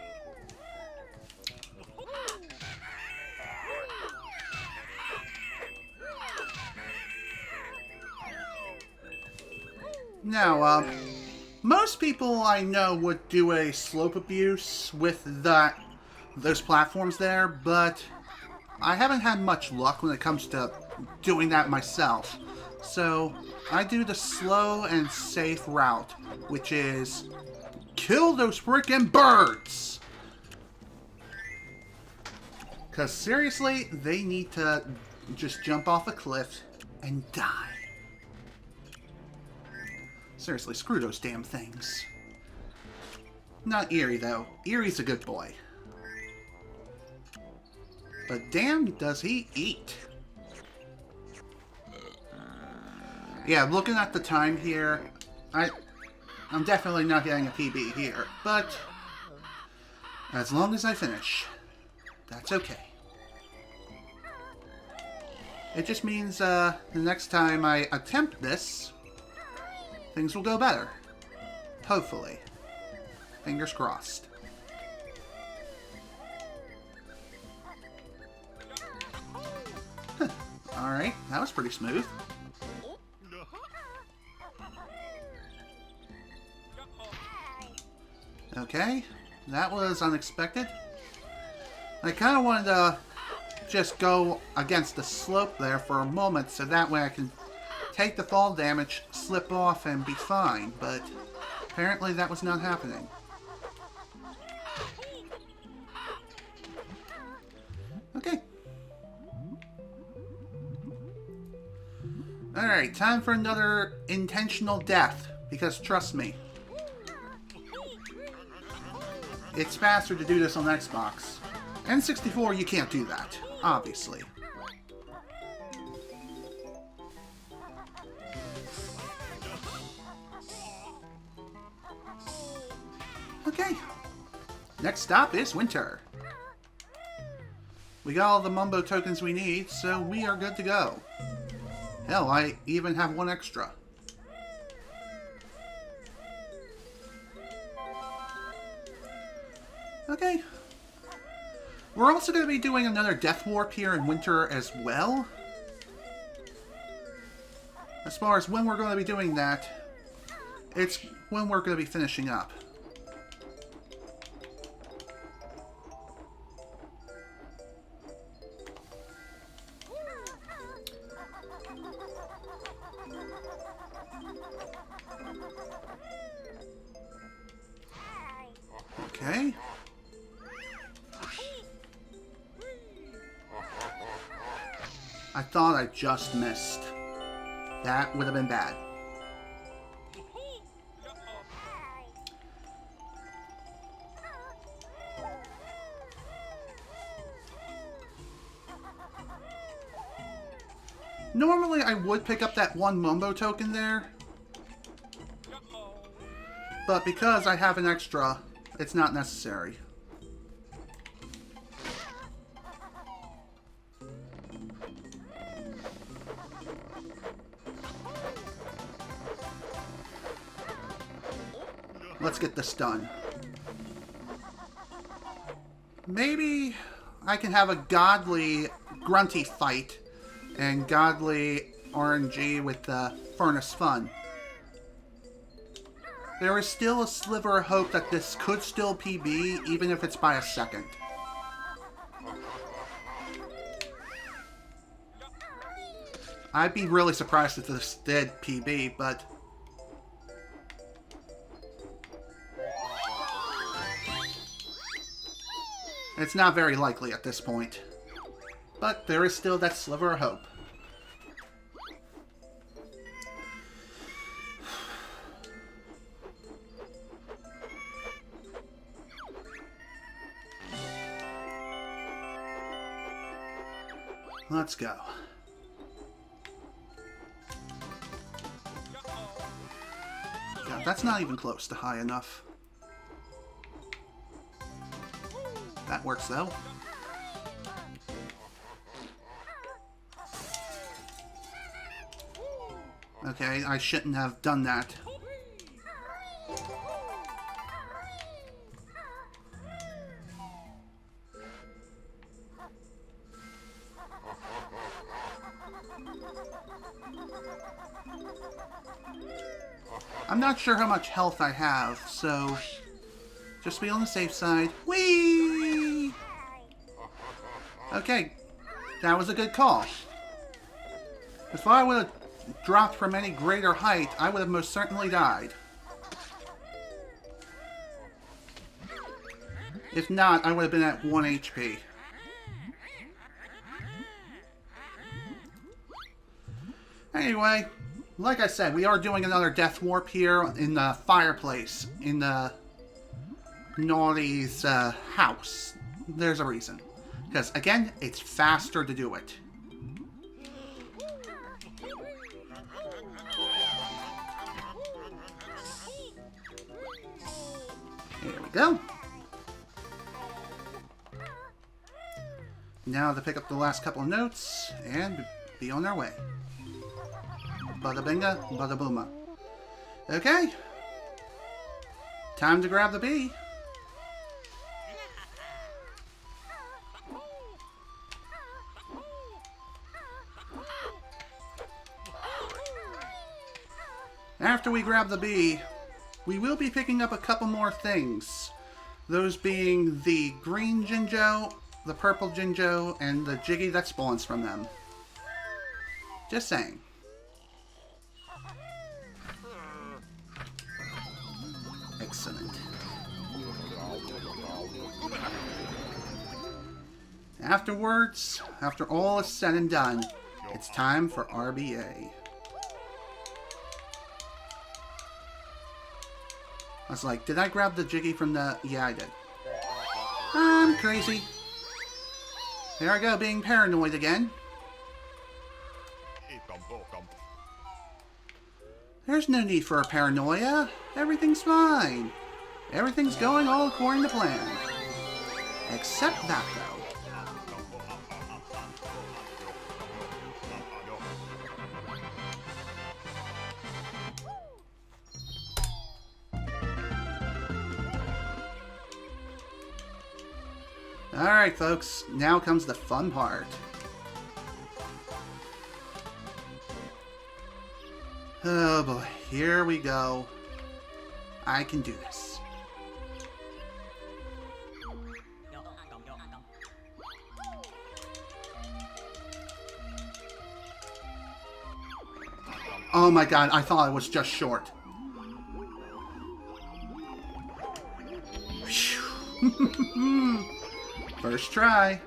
Now, most people I know would do a slope abuse with those platforms there, but I haven't had much luck when it comes to doing that myself. So, I do the slow and safe route, which is kill those freaking birds! Because seriously, they need to just jump off a cliff and die. Seriously, screw those damn things. Not Eerie, though. Eerie's a good boy. But damn, does he eat. Yeah, looking at the time here, I'm definitely not getting a PB here, but as long as I finish, that's okay. It just means the next time I attempt this, things will go better. Hopefully. Fingers crossed. Alright, that was pretty smooth. Okay, that was unexpected. I kind of wanted to just go against the slope there for a moment so that way I can take the fall damage, slip off, and be fine, but apparently that was not happening. Okay. Alright, time for another intentional death, because trust me, it's faster to do this on Xbox. N64, you can't do that, obviously. Okay, next stop is winter. We got all the Mumbo tokens we need, so we are good to go. Hell, I even have one extra. Okay. We're also going to be doing another Death Warp here in winter as well. As far as when we're going to be doing that, it's when we're going to be finishing up. Okay. I thought I just missed. That would have been bad. Normally I would pick up that one Mumbo token there, but because I have an extra, it's not necessary. Let's get this done. Maybe I can have a godly grunty fight and godly RNG with the Furnace Fun. There is still a sliver of hope that this could still PB, even if it's by a second. I'd be really surprised if this did PB, but it's not very likely at this point. But there is still that sliver of hope. Let's go. God, that's not even close to high enough. That works though. Okay, I shouldn't have done that. I'm not sure how much health I have, so just be on the safe side. Whee! Okay, that was a good call. If I would have dropped from any greater height, I would have most certainly died. If not, I would have been at 1 HP. Anyway, like I said, we are doing another Death Warp here in the fireplace, in the Naughty's house. There's a reason. Because, again, it's faster to do it. Here we go. now to pick up the last couple of notes and be on our way. Bada binga, bada booma. Okay. Time to grab the bee. After we grab the bee, we will be picking up a couple more things. Those being the green Jinjo, the purple Jinjo, and the Jiggy that spawns from them. Just saying. Excellent. Afterwards, after all is said and done, it's time for RBA. I was like, did I grab the Jiggy from the... Yeah, I did. I'm crazy. There I go, being paranoid again. There's no need for a paranoia. Everything's fine. Everything's going all according to plan. Except that, though. Alright, folks. Now comes the fun part. Oh boy, here we go. I can do this. Oh my god, I thought I was just short. First try.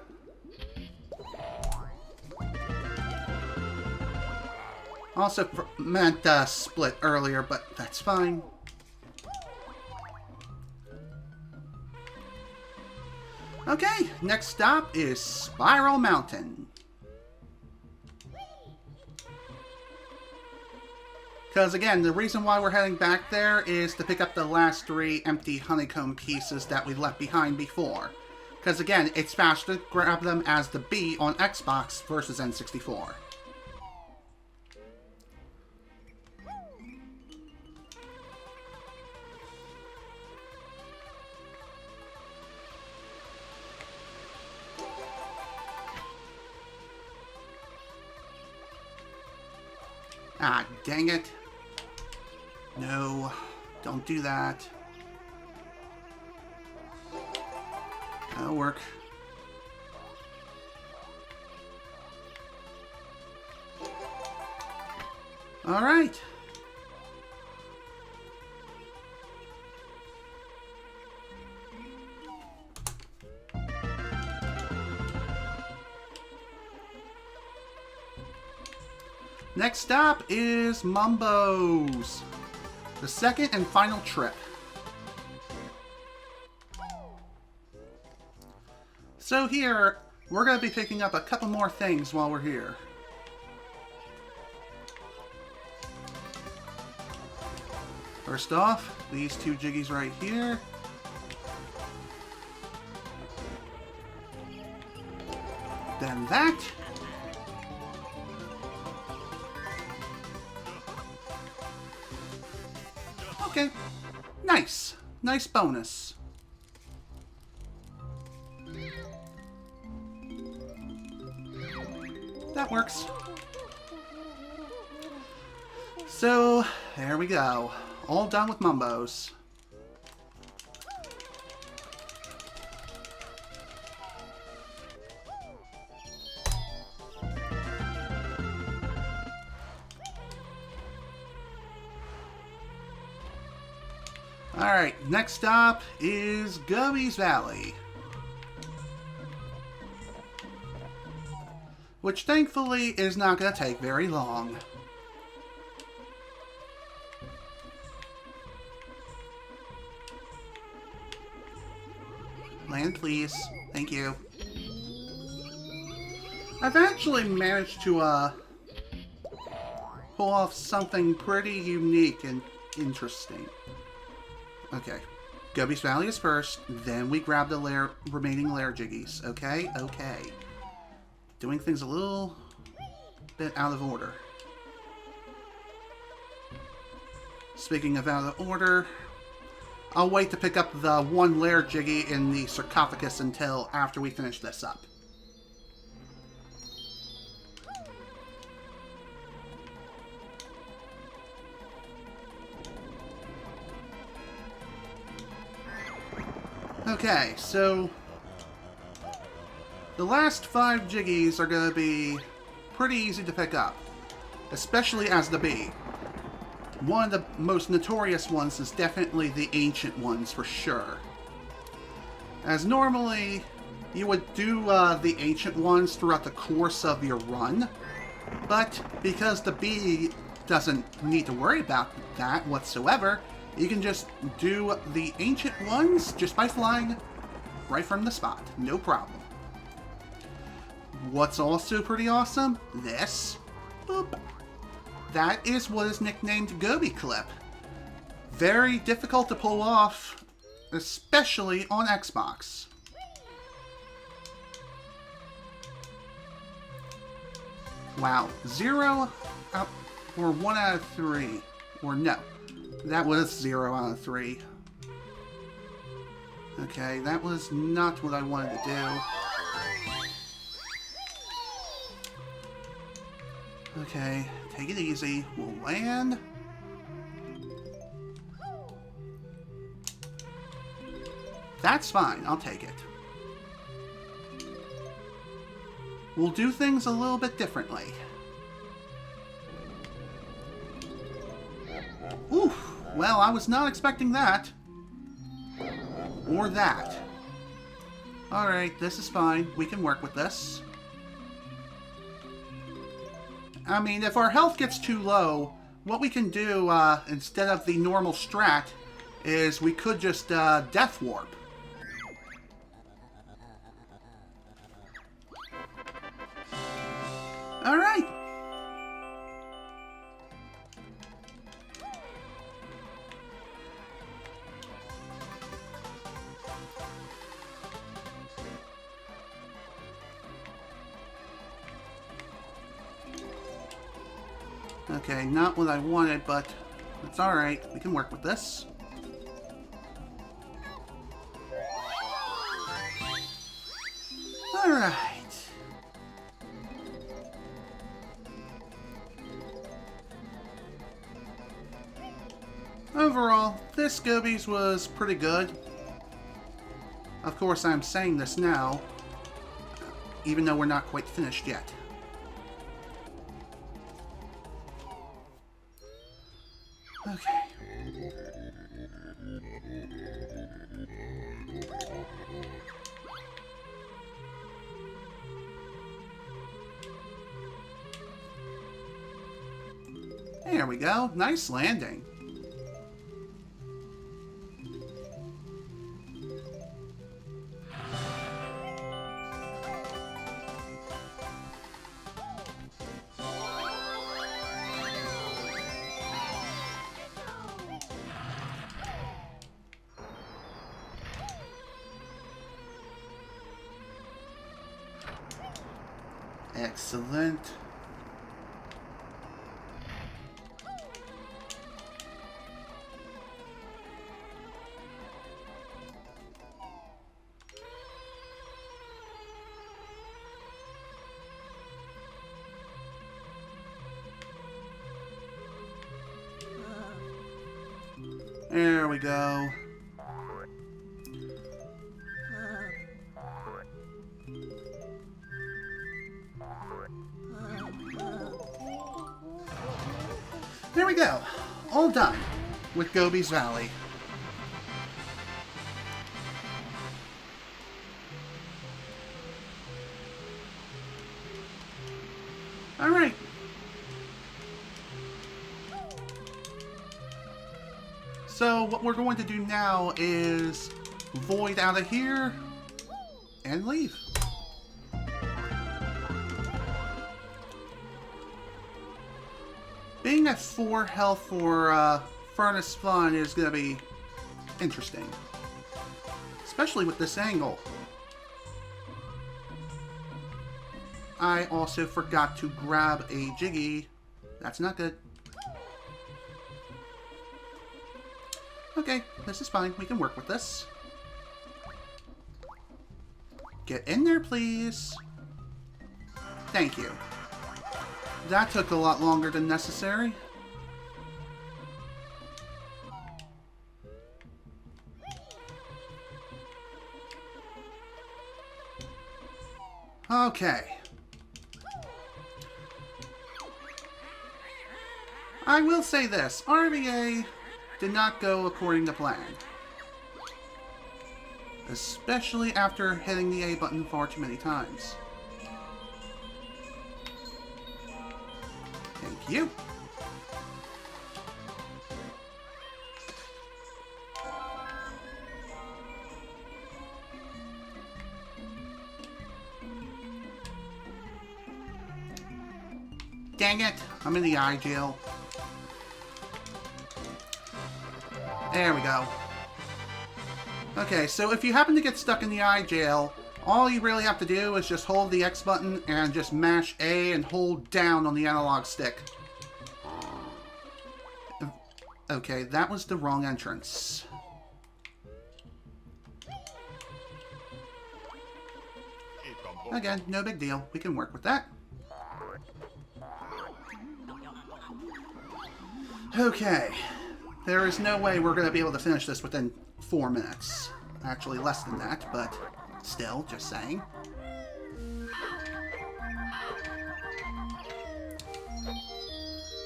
Also meant split earlier, but that's fine. Okay, next stop is Spiral Mountain. Because again, the reason why we're heading back there is to pick up the last 3 empty honeycomb pieces that we left behind before. Because again, it's faster to grab them as the bee on Xbox versus N64. Ah, dang it. No, don't do that. That'll work. All right. Next stop is Mumbos. The second and final trip. So here, we're going to be picking up a couple more things while we're here. First off, these 2 Jiggies right here. Then that. Okay. Nice. Nice bonus. That works. So, there we go. All done with Mumbos. Alright, next stop is Gummy's Valley. Which thankfully is not going to take very long. Land, please. Thank you. I've actually managed to pull off something pretty unique and interesting. Okay. Gummy's Valley is first, then we grab the remaining lair jiggies. Okay? Okay. doing things a little bit out of order. Speaking of out of order, I'll wait to pick up the one lair Jiggy in the sarcophagus until after we finish this up. Okay, so the last 5 Jiggies are going to be pretty easy to pick up, especially as the bee. One of the most notorious ones is definitely the ancient ones, for sure. As normally, you would do the ancient ones throughout the course of your run, but because the bee doesn't need to worry about that whatsoever, you can just do the ancient ones just by flying right from the spot. No problem. What's also pretty awesome? This. Boop. That is what is nicknamed Gobi Clip. Very difficult to pull off, especially on Xbox. Wow. 0 out, or 1 out of 3. Or no. That was 0 out of 3. Okay, that was not what I wanted to do. Okay, take it easy. We'll land. That's fine. I'll take it. We'll do things a little bit differently. Oof. Well, I was not expecting that. Or that. Alright, this is fine. We can work with this. I mean, if our health gets too low, what we can do, instead of the normal strat, is we could just, death warp. Alright. Okay, not what I wanted, but it's alright. We can work with this. Alright. Overall, this Gobies was pretty good. Of course, I'm saying this now, even though we're not quite finished yet. Okay. There we go. Nice landing. Excellent. There we go. There we go. All done with Gobi's Valley. All right. So what we're going to do now is void out of here and leave. Being at 4 health for Furnace Fun is going to be interesting. Especially with this angle. I also forgot to grab a Jiggy. That's not good. Okay, this is fine. We can work with this. Get in there, please. Thank you. That took a lot longer than necessary. Okay. I will say this. RBA did not go according to plan. Especially after hitting the A button far too many times. Thank you. Dang it! I'm in the eye jail. There we go. Okay, so if you happen to get stuck in the eye jail, all you really have to do is just hold the X button and just mash A and hold down on the analog stick. Okay, that was the wrong entrance. Again, no big deal. We can work with that. Okay. There is no way we're going to be able to finish this within 4 minutes. Actually, less than that, but still, just saying.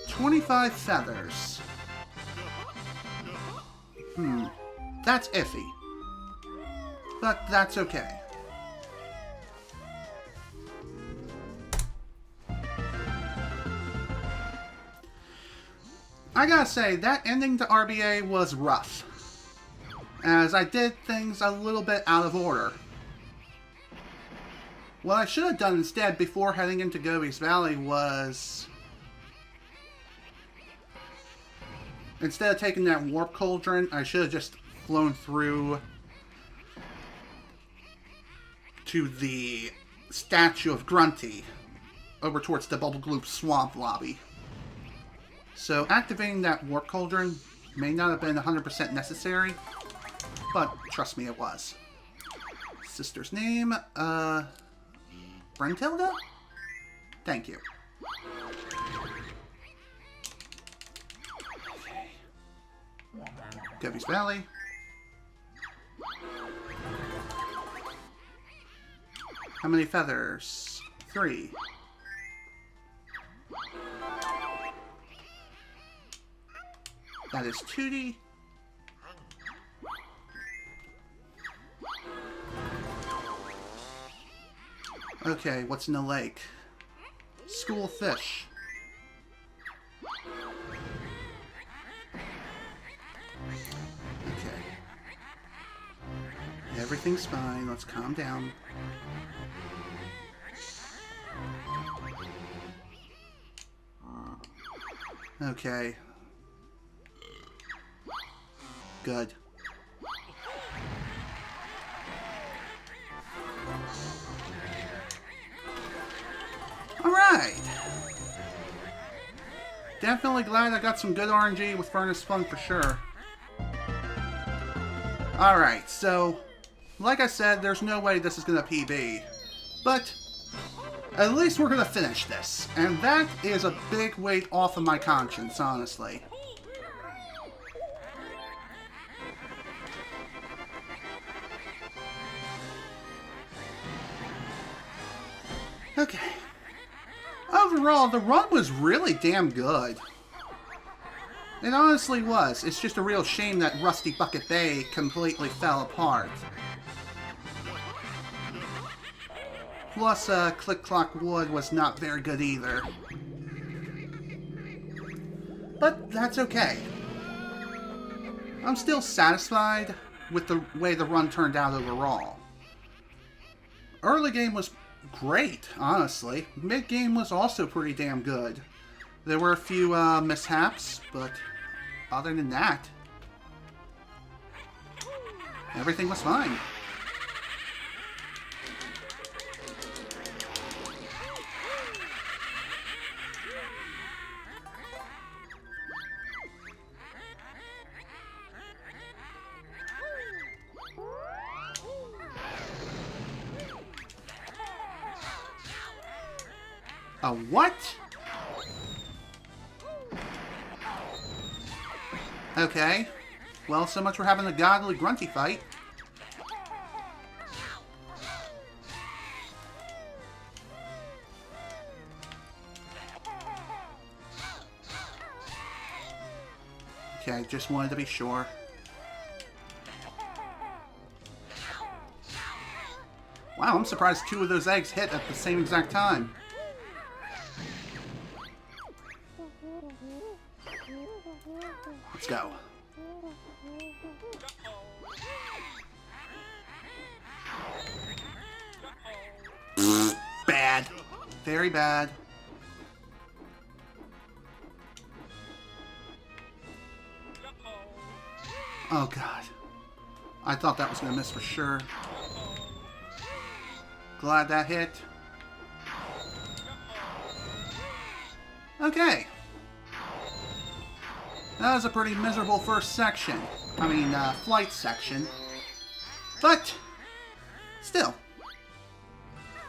$25 feathers. That's iffy. But that's okay. I gotta say, that ending to RBA was rough, as I did things a little bit out of order. What I should have done instead before heading into Gobi's Valley was, instead of taking that warp cauldron, I should have just flown through to the statue of Grunty over towards the Bubble Gloop Swamp lobby. So activating that warp cauldron may not have been 100% necessary, but trust me, it was. Sister's name, Brentilda? Thank you. Okay. Gobi's Valley. How many feathers? 3. That is 2D. Okay, what's in the lake? School fish. Okay. Everything's fine. Let's calm down. Okay. Good. Alright. Definitely glad I got some good RNG with Furnace Fun for sure. Alright, so, like I said, there's no way this is going to PB. But, at least we're going to finish this. And that is a big weight off of my conscience, honestly. Okay. Overall, the run was really damn good. It honestly was. It's just a real shame that Rusty Bucket Bay completely fell apart. Plus, Click Clock Wood was not very good either. But that's okay. I'm still satisfied with the way the run turned out overall. Early game was great, honestly. Mid-game was also pretty damn good. There were a few mishaps, but other than that, everything was fine. A what? Okay. Well, so much for having a godly grunty fight. Okay, just wanted to be sure. Wow, I'm surprised 2 of those eggs hit at the same exact time. Let's go. Bad. Very bad. Oh, God. I thought that was going to miss for sure. Glad that hit. Okay. That was a pretty miserable first section. I mean, flight section. But, still,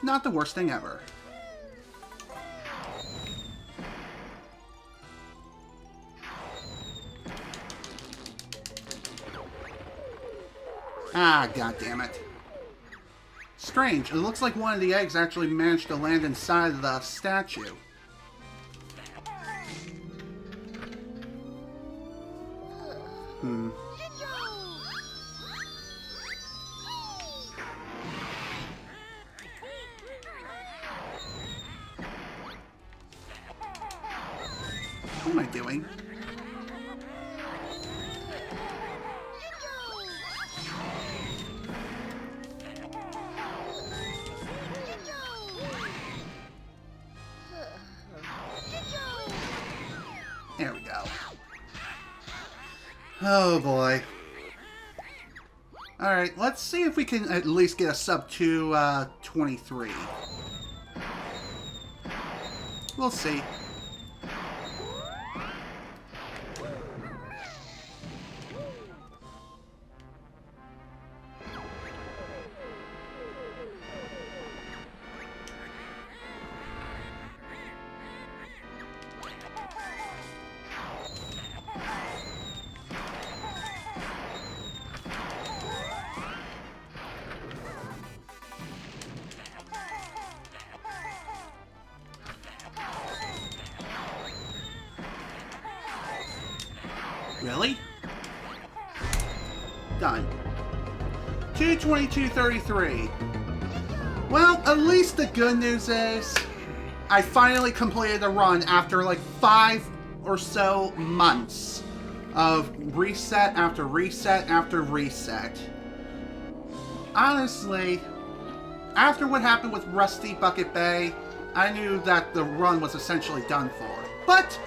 not the worst thing ever. Ah, goddammit. Strange. It looks like one of the eggs actually managed to land inside of the statue. What am I doing? There we go. Oh boy. Alright, let's see if we can at least get a sub to 23. We'll see. Really? Done. 222.33. Well, at least the good news is I finally completed the run after like 5 or so months of reset after reset after reset. Honestly, after what happened with Rusty Bucket Bay, I knew that the run was essentially done for. But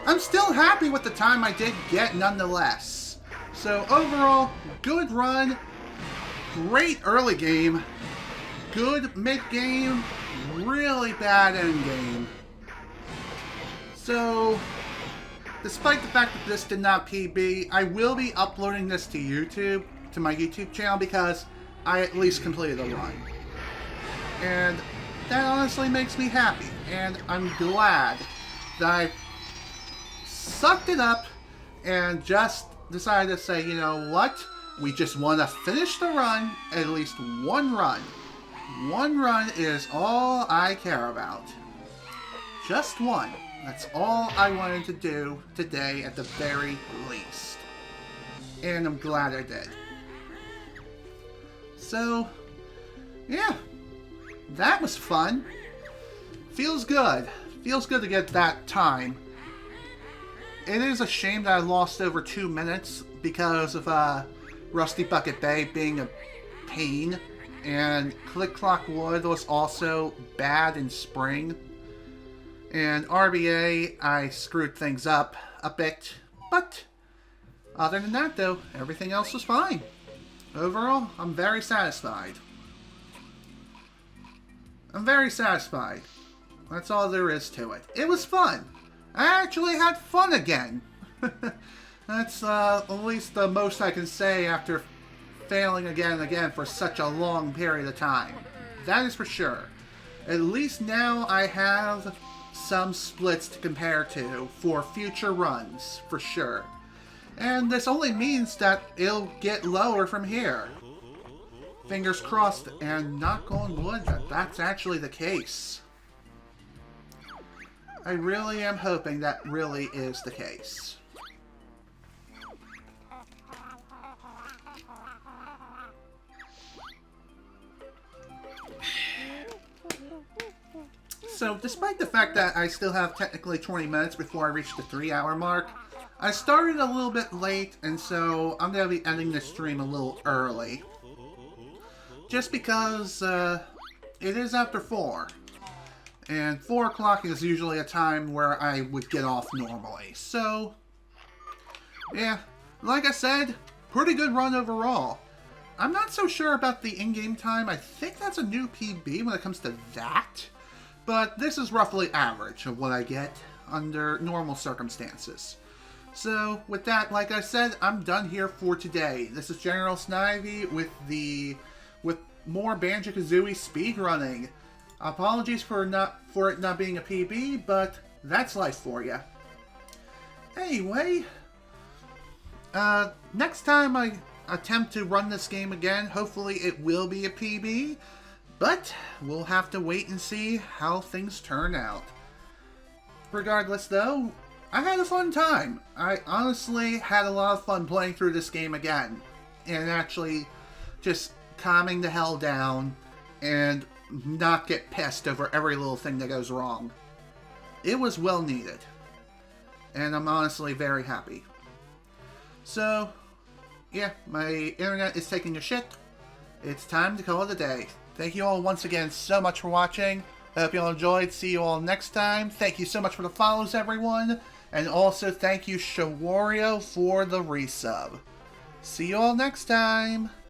I'm still happy with the time I did get nonetheless. So overall, good run, great early game, good mid-game, really bad end-game. So, despite the fact that this did not PB, I will be uploading this to YouTube, to my YouTube channel, because I at least completed the run. And that honestly makes me happy, and I'm glad that I sucked it up and just decided to say, you know what? We just want to finish the run, at least one run. One run is all I care about. Just one. That's all I wanted to do today at the very least. And I'm glad I did. So, yeah. That was fun. Feels good. Feels good to get that time. It is a shame that I lost over 2 minutes because of Rusty Bucket Bay being a pain, and Click Clock Wood was also bad in spring. And RBA, I screwed things up a bit, but other than that though, everything else was fine. Overall, I'm very satisfied. I'm very satisfied. That's all there is to it. It was fun. I actually had fun again. That's at least the most I can say after failing again and again for such a long period of time. That is for sure. At least now I have some splits to compare to for future runs, for sure. And this only means that it'll get lower from here. Fingers crossed, and knock on wood that that's actually the case. I really am hoping that really is the case. So, despite the fact that I still have technically 20 minutes before I reach the 3-hour mark, I started a little bit late, and so I'm going to be ending this stream a little early. Just because it is after 4. And 4 o'clock is usually a time where I would get off normally. So, yeah, like I said, pretty good run overall. I'm not so sure about the in-game time. I think that's a new PB when it comes to that. But this is roughly average of what I get under normal circumstances. So, with that, like I said, I'm done here for today. This is General Snivy with more Banjo Kazooie speedrunning. Apologies for it not being a PB, but that's life for you. Anyway, next time I attempt to run this game again, hopefully it will be a PB, but we'll have to wait and see how things turn out. Regardless, though, I had a fun time. I honestly had a lot of fun playing through this game again, and actually just calming the hell down and not get pissed over every little thing that goes wrong. It was well needed, and I'm honestly very happy. So, yeah, my internet is taking a shit. It's time to call it a day. Thank you all once again so much for watching. I hope you all enjoyed. See you all next time. Thank you so much for the follows, everyone. And also thank you, Shawario, for the resub. See you all next time.